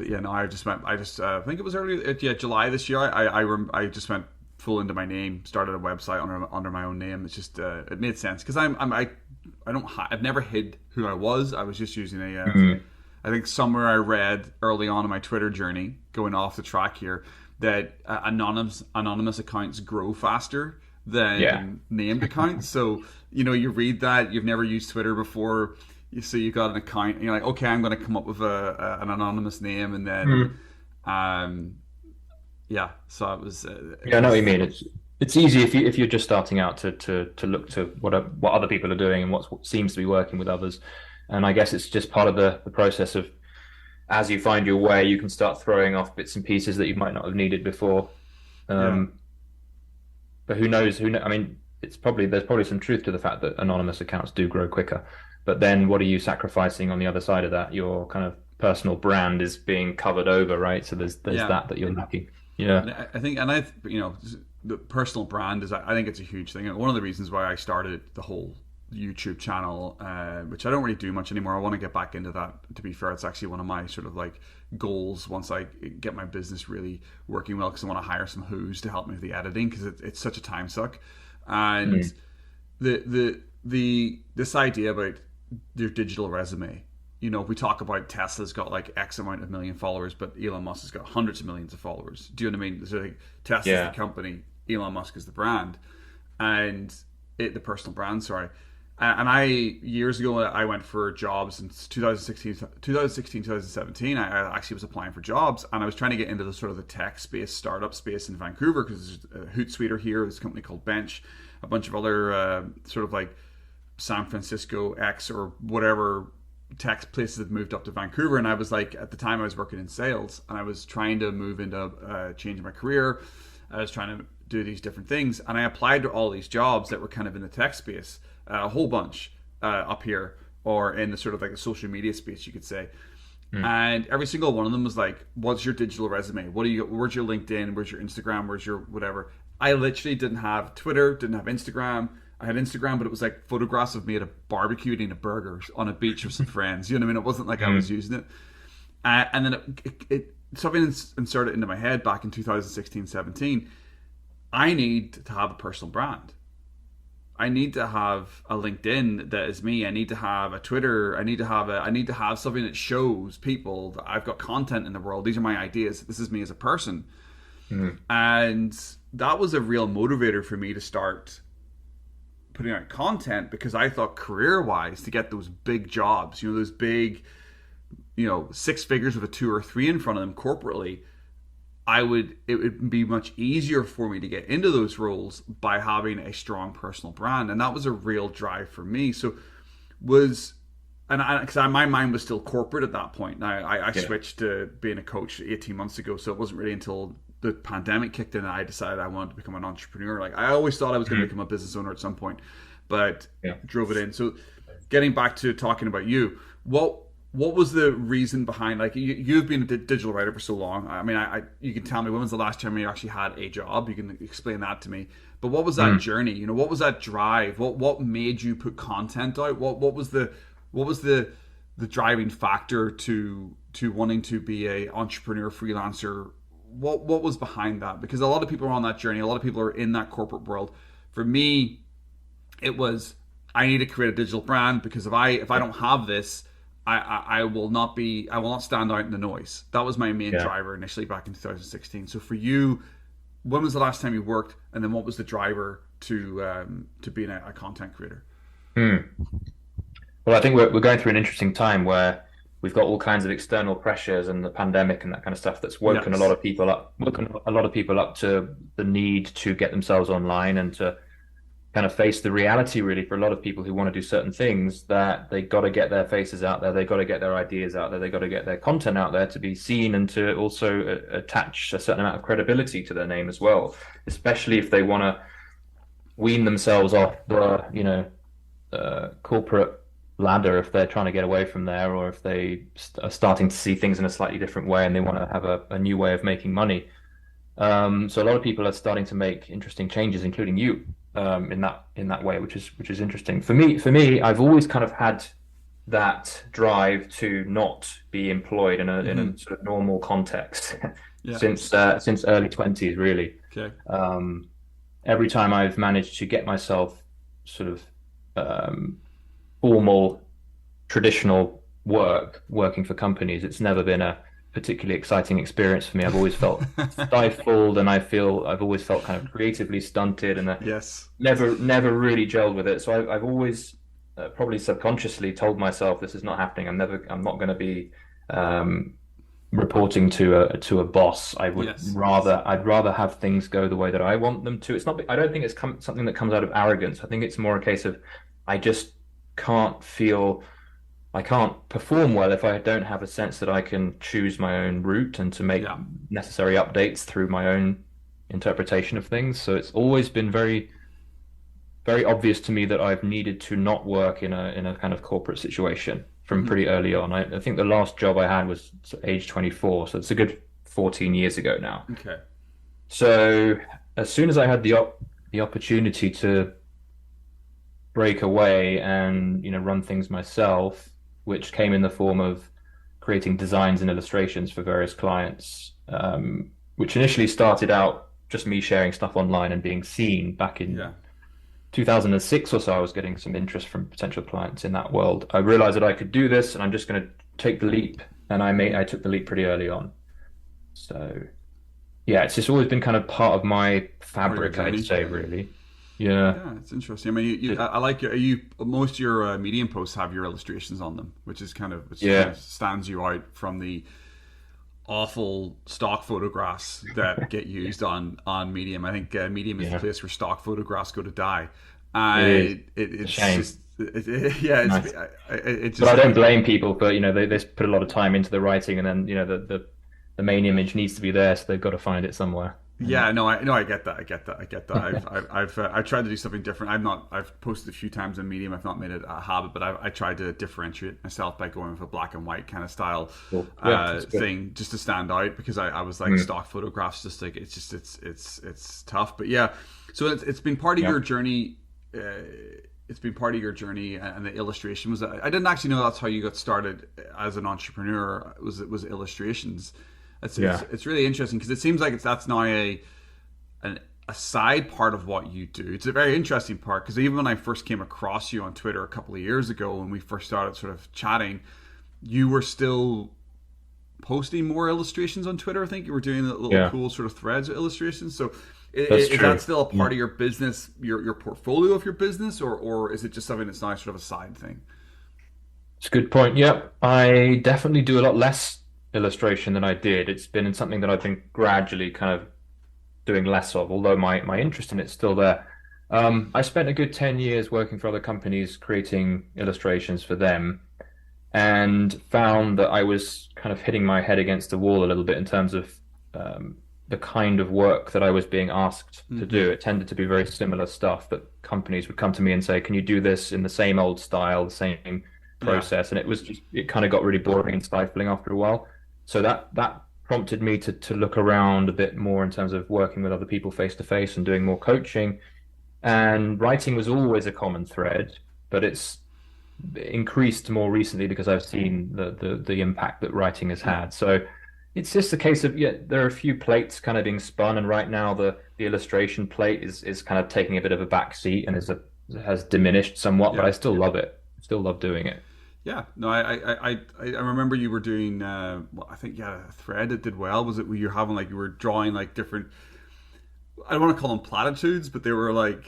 think it was earlier, July this year. I just went full into my name, started a website under my own name. It's just it made sense, because I've never hid who I was. I was just using I think somewhere I read early on in my Twitter journey, going off the track here, that anonymous accounts grow faster than named accounts. So you read that, you've never used Twitter before, so you got an account, and you're like, okay, I'm going to come up with an anonymous name, and then so it was. I know what you mean. It's easy if you're just starting out to look to what other people are doing and what seems to be working with others, and I guess it's just part of the process of, as you find your way, you can start throwing off bits and pieces that you might not have needed before. But who knows? I mean, there's probably some truth to the fact that anonymous accounts do grow quicker. But then, what are you sacrificing on the other side of that? Your kind of personal brand is being covered over, right? So there's that you're lacking. Yeah, I think, and the personal brand is, I think it's a huge thing. And one of the reasons why I started the whole YouTube channel, which I don't really do much anymore. I want to get back into that. To be fair, it's actually one of my sort of like goals once I get my business really working well, because I want to hire some who's to help me with the editing, because it's such a time suck. And this idea about your digital resume, we talk about Tesla's got like X amount of million followers, but Elon Musk has got hundreds of millions of followers. Do you know what I mean? So like Tesla's the company, Elon Musk is the brand, and the personal brand. Sorry. And I, years ago, I went for jobs in 2017. I actually was applying for jobs, and I was trying to get into the sort of the tech space, startup space in Vancouver, because there's a Hootsuite here, this company called Bench, a bunch of other sort of like San Francisco X or whatever tech places that moved up to Vancouver. And I was like, at the time I was working in sales, and I was trying to move into changing my career. I was trying to do these different things, and I applied to all these jobs that were kind of in the tech space, a whole bunch up here, or in the sort of like the social media space, you could say. And every single one of them was like, what's your digital resume? Where's your LinkedIn? Where's your Instagram? Where's your whatever? I literally didn't have Twitter, didn't have Instagram. I had Instagram, but it was like photographs of me at a barbecue eating a burger on a beach with some friends. You know what I mean? It wasn't like I was using it. And then it something inserted into my head back in 2016, 17. I need to have a personal brand. I need to have a LinkedIn that is me. I need to have a Twitter. I need to have something that shows people that I've got content in the world. These are my ideas. This is me as a person. And that was a real motivator for me to start putting out content, because I thought career-wise, to get those big jobs, those big, 6 figures with a 2 or 3 in front of them corporately, it would be much easier for me to get into those roles by having a strong personal brand. And that was a real drive for me. So because my mind was still corporate at that point. Now I switched to being a coach 18 months ago. So it wasn't really until the pandemic kicked in and I decided I wanted to become an entrepreneur. Like, I always thought I was going to become a business owner at some point, but drove it in. So getting back to talking about you, what was the reason behind, like, you've been a digital writer for so long. I mean, you can tell me, when was the last time you actually had a job? You can explain that to me. But what was that journey? What was that drive? What made you put content out? What was the driving factor to wanting to be a entrepreneur, freelancer? What was behind that? Because a lot of people are on that journey. A lot of people are in that corporate world. For me, it was, I need to create a digital brand, because if I don't have this, I will not stand out in the noise. That was my main driver initially back in 2016. So for you, when was the last time you worked, and then what was the driver to being a content creator? Well, I think we're going through an interesting time where we've got all kinds of external pressures and the pandemic and that kind of stuff that's woken a lot of people up to the need to get themselves online and to kind of face the reality, really, for a lot of people who want to do certain things, that they got to get their faces out there, they got to get their ideas out there, they got to get their content out there to be seen, and to also attach a certain amount of credibility to their name as well, especially if they want to wean themselves off the corporate ladder, if they're trying to get away from there, or if they are starting to see things in a slightly different way and they want to have a new way of making money. So a lot of people are starting to make interesting changes, including you, in that way, which is interesting. For me, I've always kind of had that drive to not be employed in a sort of normal context since early 20s, really. Okay. Every time I've managed to get myself sort of formal, traditional working for companies, it's never been a particularly exciting experience for me. I've always felt stifled, and I've always felt kind of creatively stunted, and never really gelled with it. So I've always probably subconsciously told myself, this is not happening. I'm not going to be reporting to a boss. I'd rather have things go the way that I want them to. I don't think it's something that comes out of arrogance. I think it's more a case of, I just I can't perform well if I don't have a sense that I can choose my own route and to make necessary updates through my own interpretation of things. So it's always been very, very obvious to me that I've needed to not work in a kind of corporate situation from pretty early on. I think the last job I had was age 24, so it's a good 14 years ago now. Okay. So as soon as I had the opportunity to break away and run things myself, which came in the form of creating designs and illustrations for various clients, which initially started out just me sharing stuff online and being seen back in 2006 or so, I was getting some interest from potential clients in that world. I realized that I could do this, and I'm just going to take the leap. And I took the leap pretty early on. So yeah, it's just always been kind of part of my Part of your fabric, I'd journey. say, really. Yeah. Yeah, it's interesting. I mean, I like your you. Most of your Medium posts have your illustrations on them, which kind Yeah. of stands you out from the awful stock photographs that get used on Medium. I think Medium is the Yeah. place where stock photographs go to die. It is a It's shame. just yeah, Nice. it But just I don't blame people for, they put a lot of time into the writing, and then, the main image needs to be there, so they've got to find it somewhere. And yeah, no, I get that. I get that. I get that. I've tried to do something different. I've posted a few times on Medium. I've not made it a habit, but I tried to differentiate myself by going with a black and white kind of style cool. Yeah, that's good. thing, just to stand out, because I was like, Mm. stock photographs, just like it's tough. But yeah, so it's been part of Yeah. your journey. It's been part of your journey, and the illustration was. I didn't actually know that's how you got started as an entrepreneur. It was illustrations. Yeah. It's really interesting, because it seems like that's now a side part of what you do. It's a very interesting part, because even when I first came across you on Twitter a couple of years ago, when we first started sort of chatting, you were still posting more illustrations on Twitter. I think you were doing the little Yeah. cool sort of threads of illustrations. So That's is that true. still a Yeah. part of your business, your portfolio of your business, or is it just something that's now sort of a side thing? It's a good point. Yep. I definitely do a lot less illustration than I did. It's been something that I've been gradually kind of doing less of, although my interest in it's still there. I spent a good 10 years working for other companies creating illustrations for them, and found that I was kind of hitting my head against the wall a little bit in terms of the kind of work that I was being asked to Mm-hmm. do. It tended to be very similar stuff that companies would come to me and say, "Can you do this in the same old style, the same Yeah. process?" And it kind of got really boring and stifling after a while. So that prompted me to look around a bit more in terms of working with other people face to face and doing more coaching. And writing was always a common thread, but it's increased more recently because I've seen the impact that writing has Yeah. had. So it's just a case of, yeah, there are a few plates kind of being spun, and right now the illustration plate is kind of taking a bit of a back seat, and has diminished somewhat, but Yeah. I still love it. Still love doing it. Yeah, no, I remember you were doing. Well, I think yeah, a thread that did well. Was it where you're having like you were drawing like different? I don't want to call them platitudes, but they were like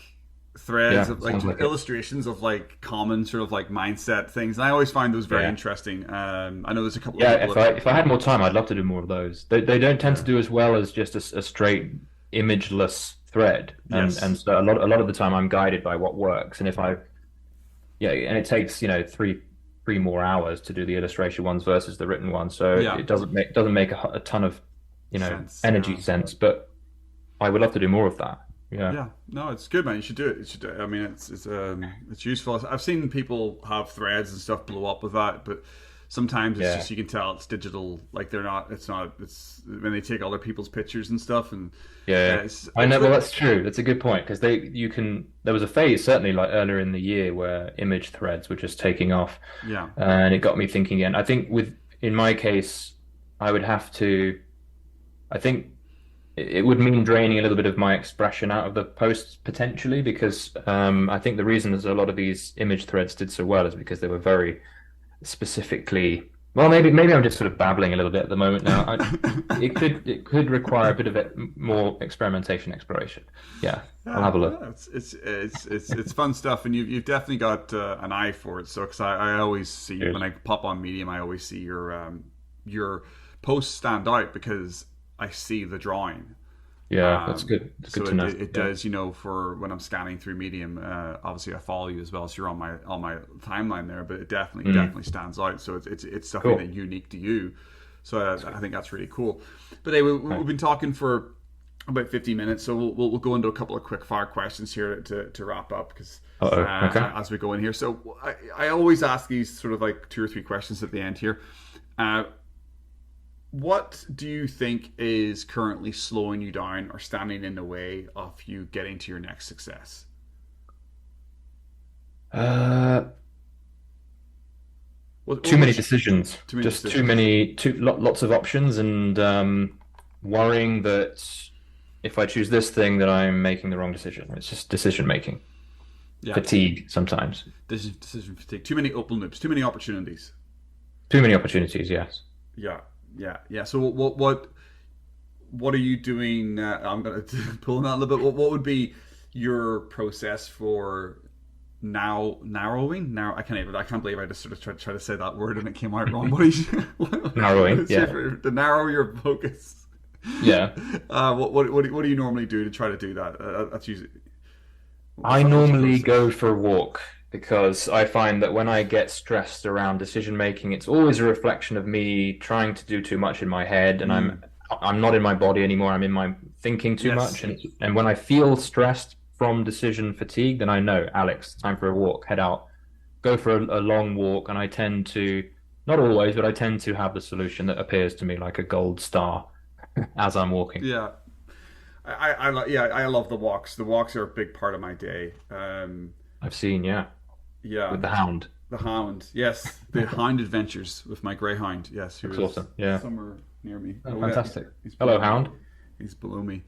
threads Yeah, of like sounds like it. illustrations of like common sort of like mindset things. And I always find those very Yeah. interesting. I know there's a couple of Yeah, people if that. I had more time, I'd love to do more of those. They don't tend to Yeah. do as well as just a straight imageless thread, and Yes. so a lot of the time I'm guided by what works. And if I yeah, and it takes, three more hours to do the illustration ones versus the written one, so Yeah. it doesn't make a ton of Sense. energy Yeah. sense. But I would love to do more of that. Yeah, Yeah, no, it's good, man. You should do it. You should do it. I mean, it's useful. I've seen people have threads and stuff blow up with that, but sometimes it's yeah, just you can tell it's digital. Like they're not. It's not. It's when they take other people's pictures and stuff, and yeah. I it's know. Well, really that's true. That's a good point, because there was a phase certainly like earlier in the year where image threads were just taking off, yeah, and it got me thinking again. I think in my case, I would have to. I think it would mean draining a little bit of my expression out of the posts potentially, because I think the reason that a lot of these image threads did so well is because they were very specifically. Well, maybe I'm just sort of babbling a little bit at the moment now. It could require a bit of more experimentation, exploration. Yeah, I'll yeah. have a look. Yeah, it's fun stuff, and you've definitely got an eye for it. So, because I always see Cheers. when I pop on Medium, I always see your posts stand out because I see the drawing. Yeah, that's good. It's So good to know. it Yeah. does, for when I'm scanning through Medium. Obviously, I follow you as well, so you're on my timeline there. But it definitely stands out. So it's something Cool. that unique to you. So I think that's really cool. But hey, we've been talking for about 50 minutes, so we'll go into a couple of quick fire questions here to wrap up, because Uh-oh. Okay. as we go in here. So I always ask these sort of like two or three questions at the end here. Uh, what do you think is currently slowing you down or standing in the way of you getting to your next success? Uh, What Too many was decisions. too many Just decisions? lots of options, and worrying that if I choose this thing, that I'm making the wrong decision. It's just decision making. Yeah. fatigue sometimes. Decision fatigue. Too many open loops. Too many opportunities. Too many opportunities, yes. Yeah. Yeah. Yeah. So what are you doing? I'm going to pull on that a little bit. What would be your process for narrowing? Now I can't believe I just sort of tried to say that word and it came out wrong. What is Narrowing, yeah. To narrow your focus? Yeah. What do you normally do to try to do that? That's usually. I normally go for a walk because I find that when I get stressed around decision making, it's always a reflection of me trying to do too much in my head, and I'm not in my body anymore. I'm in my thinking too much, and when I feel stressed from decision fatigue, then I know, Alex, time for a walk. Head out, go for a long walk, and I tend to, not always, but I tend to have the solution that appears to me like a gold star as I'm walking. Yeah. I love the walks. The walks are a big part of my day. I've seen, yeah, Yeah, with the hound. the hound. Yes, the hound adventures with my greyhound. Yes, who That's is awesome. Yeah. somewhere near me. Oh, Yeah, fantastic. he's Hello, below me. hound. He's below me.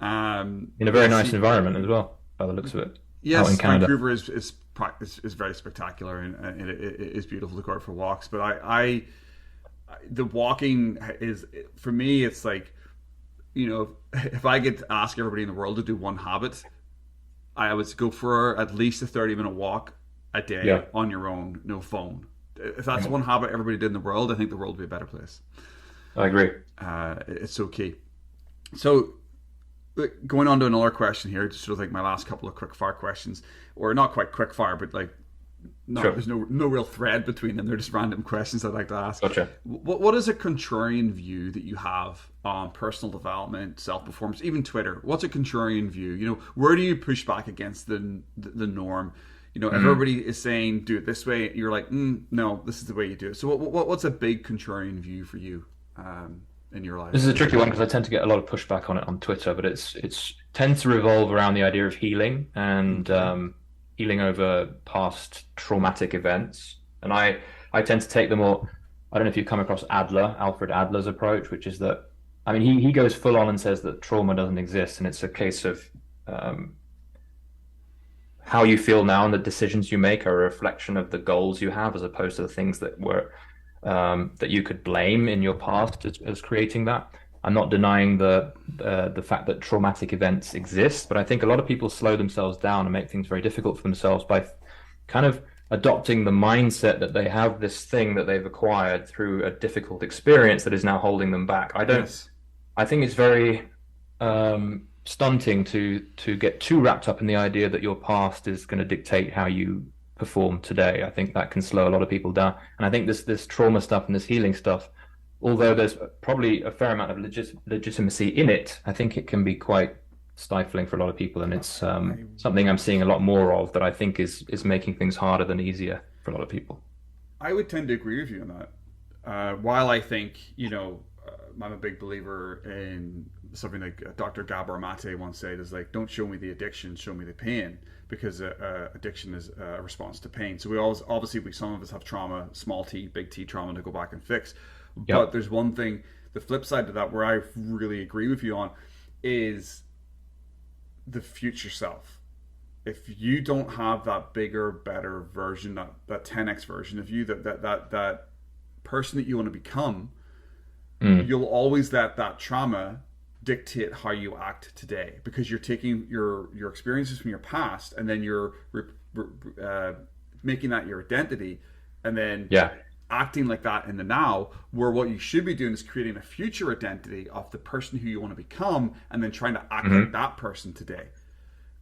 In a very Yes, nice environment as well, by the looks of it. Out in yes, Canada. Vancouver is very spectacular and it is beautiful to go out for walks. But the walking is for me. It's like, if I get to ask everybody in the world to do one habit, I would go for at least a 30-minute walk a day Yeah. on your own, no phone. If that's Yeah. one habit everybody did in the world, I think the world would be a better place. I agree. It's so key. So, going on to another question here, just sort of like my last couple of quick fire questions, or not quite quick fire, but like, no, Sure. there's no real thread between them. They're just random questions I'd like to ask. Gotcha. What is a contrarian view that you have on personal development, self performance, even Twitter? What's a contrarian view? Where do you push back against the norm? If everybody is saying do it this way, you're like, no, this is the way you do it. So what's a big contrarian view for you in your life? This is a tricky one because I tend to get a lot of pushback on it on Twitter, but it's tends to revolve around the idea of healing and healing over past traumatic events. And I tend to take the more, I don't know if you've come across Alfred Adler's approach, which is that, I mean, he goes full on and says that trauma doesn't exist, and it's a case of how you feel now and the decisions you make are a reflection of the goals you have, as opposed to the things that were that you could blame in your past as creating that. I'm not denying the fact that traumatic events exist, but I think a lot of people slow themselves down and make things very difficult for themselves by kind of adopting the mindset that they have this thing that they've acquired through a difficult experience that is now holding them back. I think it's very stunting to get too wrapped up in the idea that your past is going to dictate how you perform today. I think that can slow a lot of people down. And I think this trauma stuff and this healing stuff, although there's probably a fair amount of legitimacy in it, I think it can be quite stifling for a lot of people. And it's something I'm seeing a lot more of that I think is making things harder than easier for a lot of people. I would tend to agree with you on that. While I think, I'm a big believer in something like Dr. Gabor Mate once said is like, don't show me the addiction, show me the pain, because addiction is a response to pain. So some of us have trauma, small t, big T trauma to go back and fix. Yep. But there's one thing, the flip side to that, where I really agree with you on, is the future self. If you don't have that bigger, better version, that 10x version of you, that person that you want to become, you'll always let that trauma dictate how you act today, because you're taking your experiences from your past and then you're making that your identity, and then acting like that in the now, where what you should be doing is creating a future identity of the person who you want to become and then trying to act like that person today.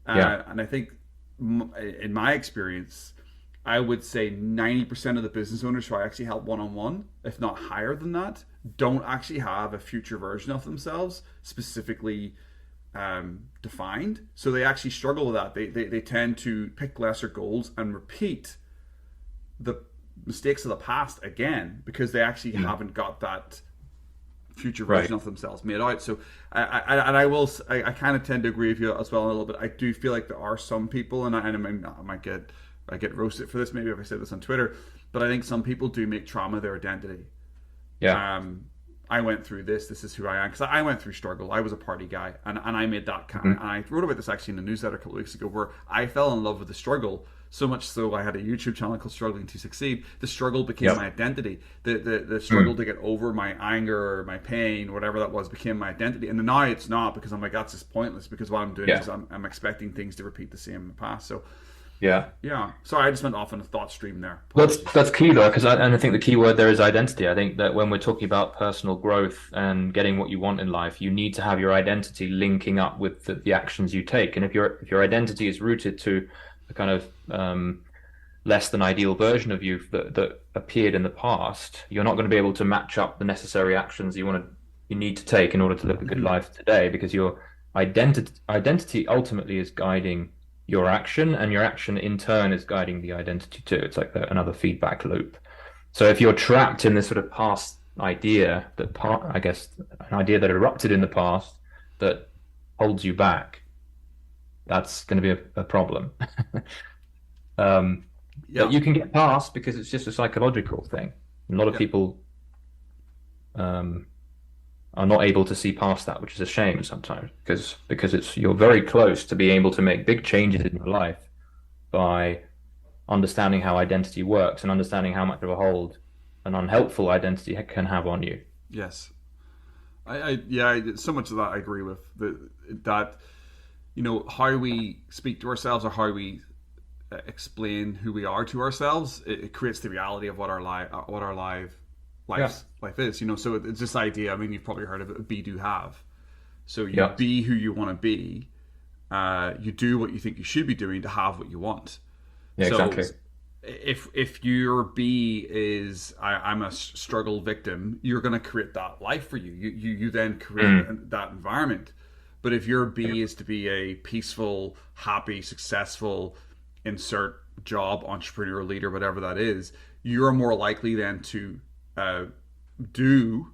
And I think in my experience, I would say 90% of the business owners who I actually help one-on-one, if not higher than that, don't actually have a future version of themselves specifically defined. So they actually struggle with that. They tend to pick lesser goals and repeat the mistakes of the past again, because they actually haven't got that future version of themselves made out. So I kind of tend to agree with you as well a little bit. I do feel like there are some people, and I might get roasted for this maybe if I say this on Twitter, but I think some people do make trauma their identity. I went through this. This is who I am. Because I went through struggle. I was a party guy, and I made that kind. And I wrote about this actually in a newsletter a couple of weeks ago, where I fell in love with the struggle so much so I had a YouTube channel called Struggling to Succeed. The struggle became my identity. The struggle to get over my anger or my pain, whatever that was, became my identity. And now it's not, because I'm like, that's just pointless, because what I'm doing is I'm expecting things to repeat the same in the past. So yeah. Sorry, I just went off on a thought stream there. That's key though, because I think the key word there is identity. I think that when we're talking about personal growth and getting what you want in life, you need to have your identity linking up with the actions you take. And if your identity is rooted to a kind of less than ideal version of you that appeared in the past, you're not going to be able to match up the necessary actions you need to take in order to live a good life today, because your identity ultimately is guiding your action, and your action in turn is guiding the identity too. It's like another feedback loop. So if you're trapped in this sort of past idea, I guess an idea that erupted in the past that holds you back, that's going to be a problem. But you can get past, because it's just a psychological thing. A lot of people are not able to see past that, which is a shame sometimes, because you're very close to being able to make big changes in your life by understanding how identity works and understanding how much of a hold an unhelpful identity can have on you. Yes, so much of that I agree with. That how we speak to ourselves, or how we explain who we are to ourselves, it creates the reality of what our life is. So it's this idea, I mean, you've probably heard of it, be, do, have. So you be who you want to be, you do what you think you should be doing to have what you want. Exactly. If your B is I'm a struggle victim, you're going to create that life for you. You then create that environment. But if your B is to be a peaceful, happy, successful, insert job, entrepreneur, leader, whatever that is, you're more likely then to do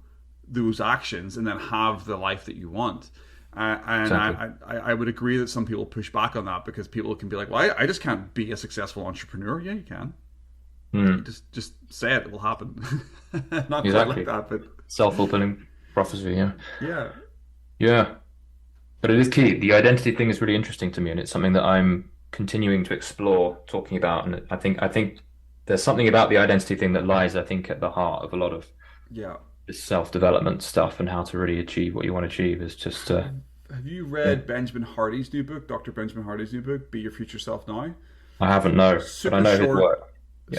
those actions and then have the life that you want. Exactly. I would agree that some people push back on that, because people can be like, well, I just can't be a successful entrepreneur. Yeah, you can. You just say it will happen. Not exactly like that, but self-fulfilling prophecy. Yeah. But it is key. The identity thing is really interesting to me, and it's something that I'm continuing to explore, talking about. And I think there's something about the identity thing that lies, I think, at the heart of a lot of this self-development stuff, and how to really achieve what you want to achieve is just... Have you read Benjamin Hardy's new book, Dr. Benjamin Hardy's new book, Be Your Future Self Now? I haven't, no. But I know his work.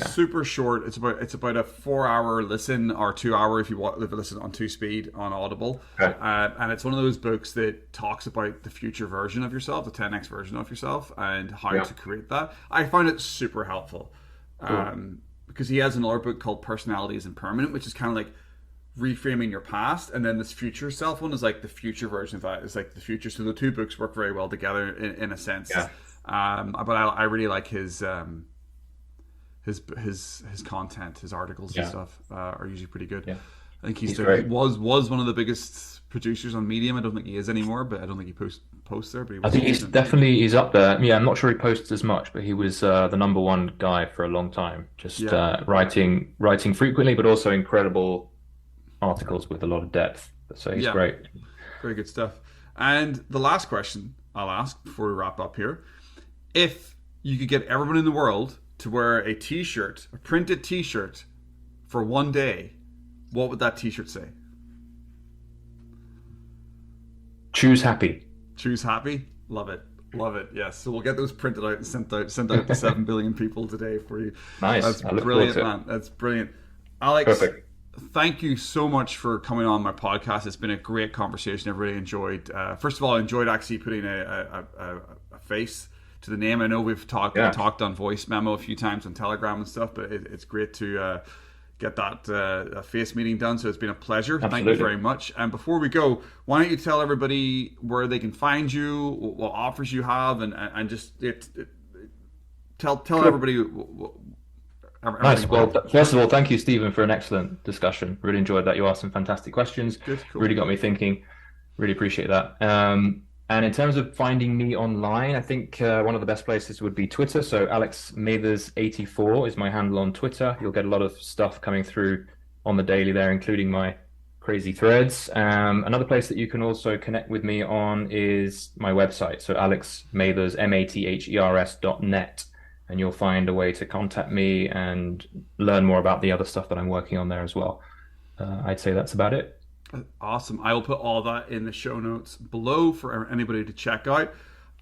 Super short. It's about a 4-hour listen, or 2-hour if you want to listen on 2-speed on Audible. Okay. And it's one of those books that talks about the future version of yourself, the 10x version of yourself, and how to create that. I found it super helpful. Because he has another book called Personality Isn't Permanent, which is kind of like reframing your past, and then this future self one is like the future version of that. It's like the future. So the two books work very well together in a sense. But I really like his content, his articles and stuff are usually pretty good. I think he was one of the biggest producers on Medium. I don't think he is anymore, but I don't think he posts there. But I think he's up there. Yeah, I'm not sure he posts as much, but he was the number one guy for a long time. Just writing frequently, but also incredible articles with a lot of depth. So he's great. Very good stuff. And the last question I'll ask before we wrap up here: if you could get everyone in the world to wear a printed T-shirt for one day, what would that T-shirt say? Choose happy. Choose happy? Love it. Yes. So we'll get those printed out and sent out to 7 billion people today for you. Nice. That's brilliant, man. That's brilliant. Alex, perfect. Thank you so much for coming on my podcast. It's been a great conversation. I've really enjoyed. First of all, I enjoyed actually putting a face to the name. I know we've talked on voice memo a few times on Telegram and stuff, but it's great to get that face meeting done. So it's been a pleasure. Absolutely. Thank you very much. And before we go, why don't you tell everybody where they can find you, what offers you have, and just tell everybody. Nice. Well, first of all, thank you, Stephen, for an excellent discussion. Really enjoyed that. You asked some fantastic questions. Good, cool. Really got me thinking. Really appreciate that. And in terms of finding me online, I think one of the best places would be Twitter. So Alex Mathers84 is my handle on Twitter. You'll get a lot of stuff coming through on the daily there, including my crazy threads. Another place that you can also connect with me on is my website. So Alex Mathers, mathers.net. And you'll find a way to contact me and learn more about the other stuff that I'm working on there as well. I'd say that's about it. Awesome. I will put all that in the show notes below for anybody to check out.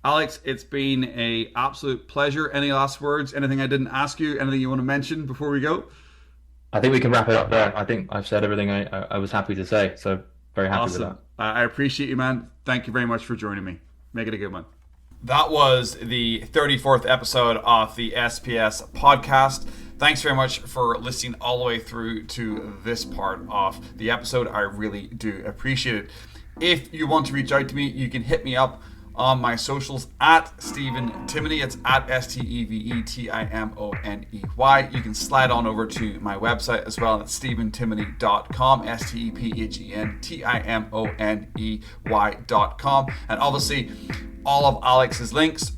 Alex, it's been an absolute pleasure. Any last words? Anything I didn't ask you? Anything you want to mention before we go? I think we can wrap it up there. I think I've said everything I was happy to say. So very happy with that. I appreciate you, man. Thank you very much for joining me. Make it a good one. That was the 34th episode of the SPS podcast. Thanks very much for listening all the way through to this part of the episode. I really do appreciate it. If you want to reach out to me, you can hit me up on my socials at Stephen Timoney. It's at STEVETIMONEY. You can slide on over to my website as well at stephentimoney.com, STEPHENTIMONEY.com. And obviously, all of Alex's links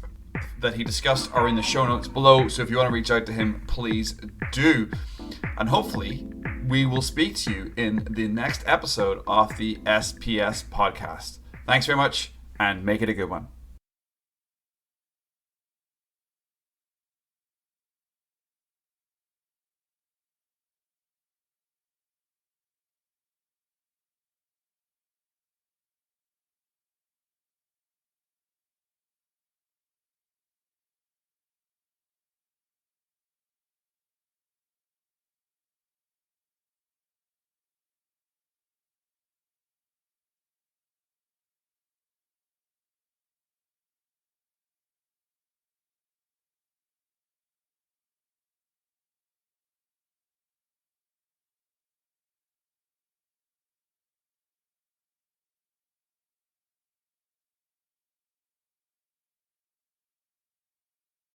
that he discussed are in the show notes below. So if you want to reach out to him, please do. And hopefully, we will speak to you in the next episode of the SPS podcast. Thanks very much, and make it a good one.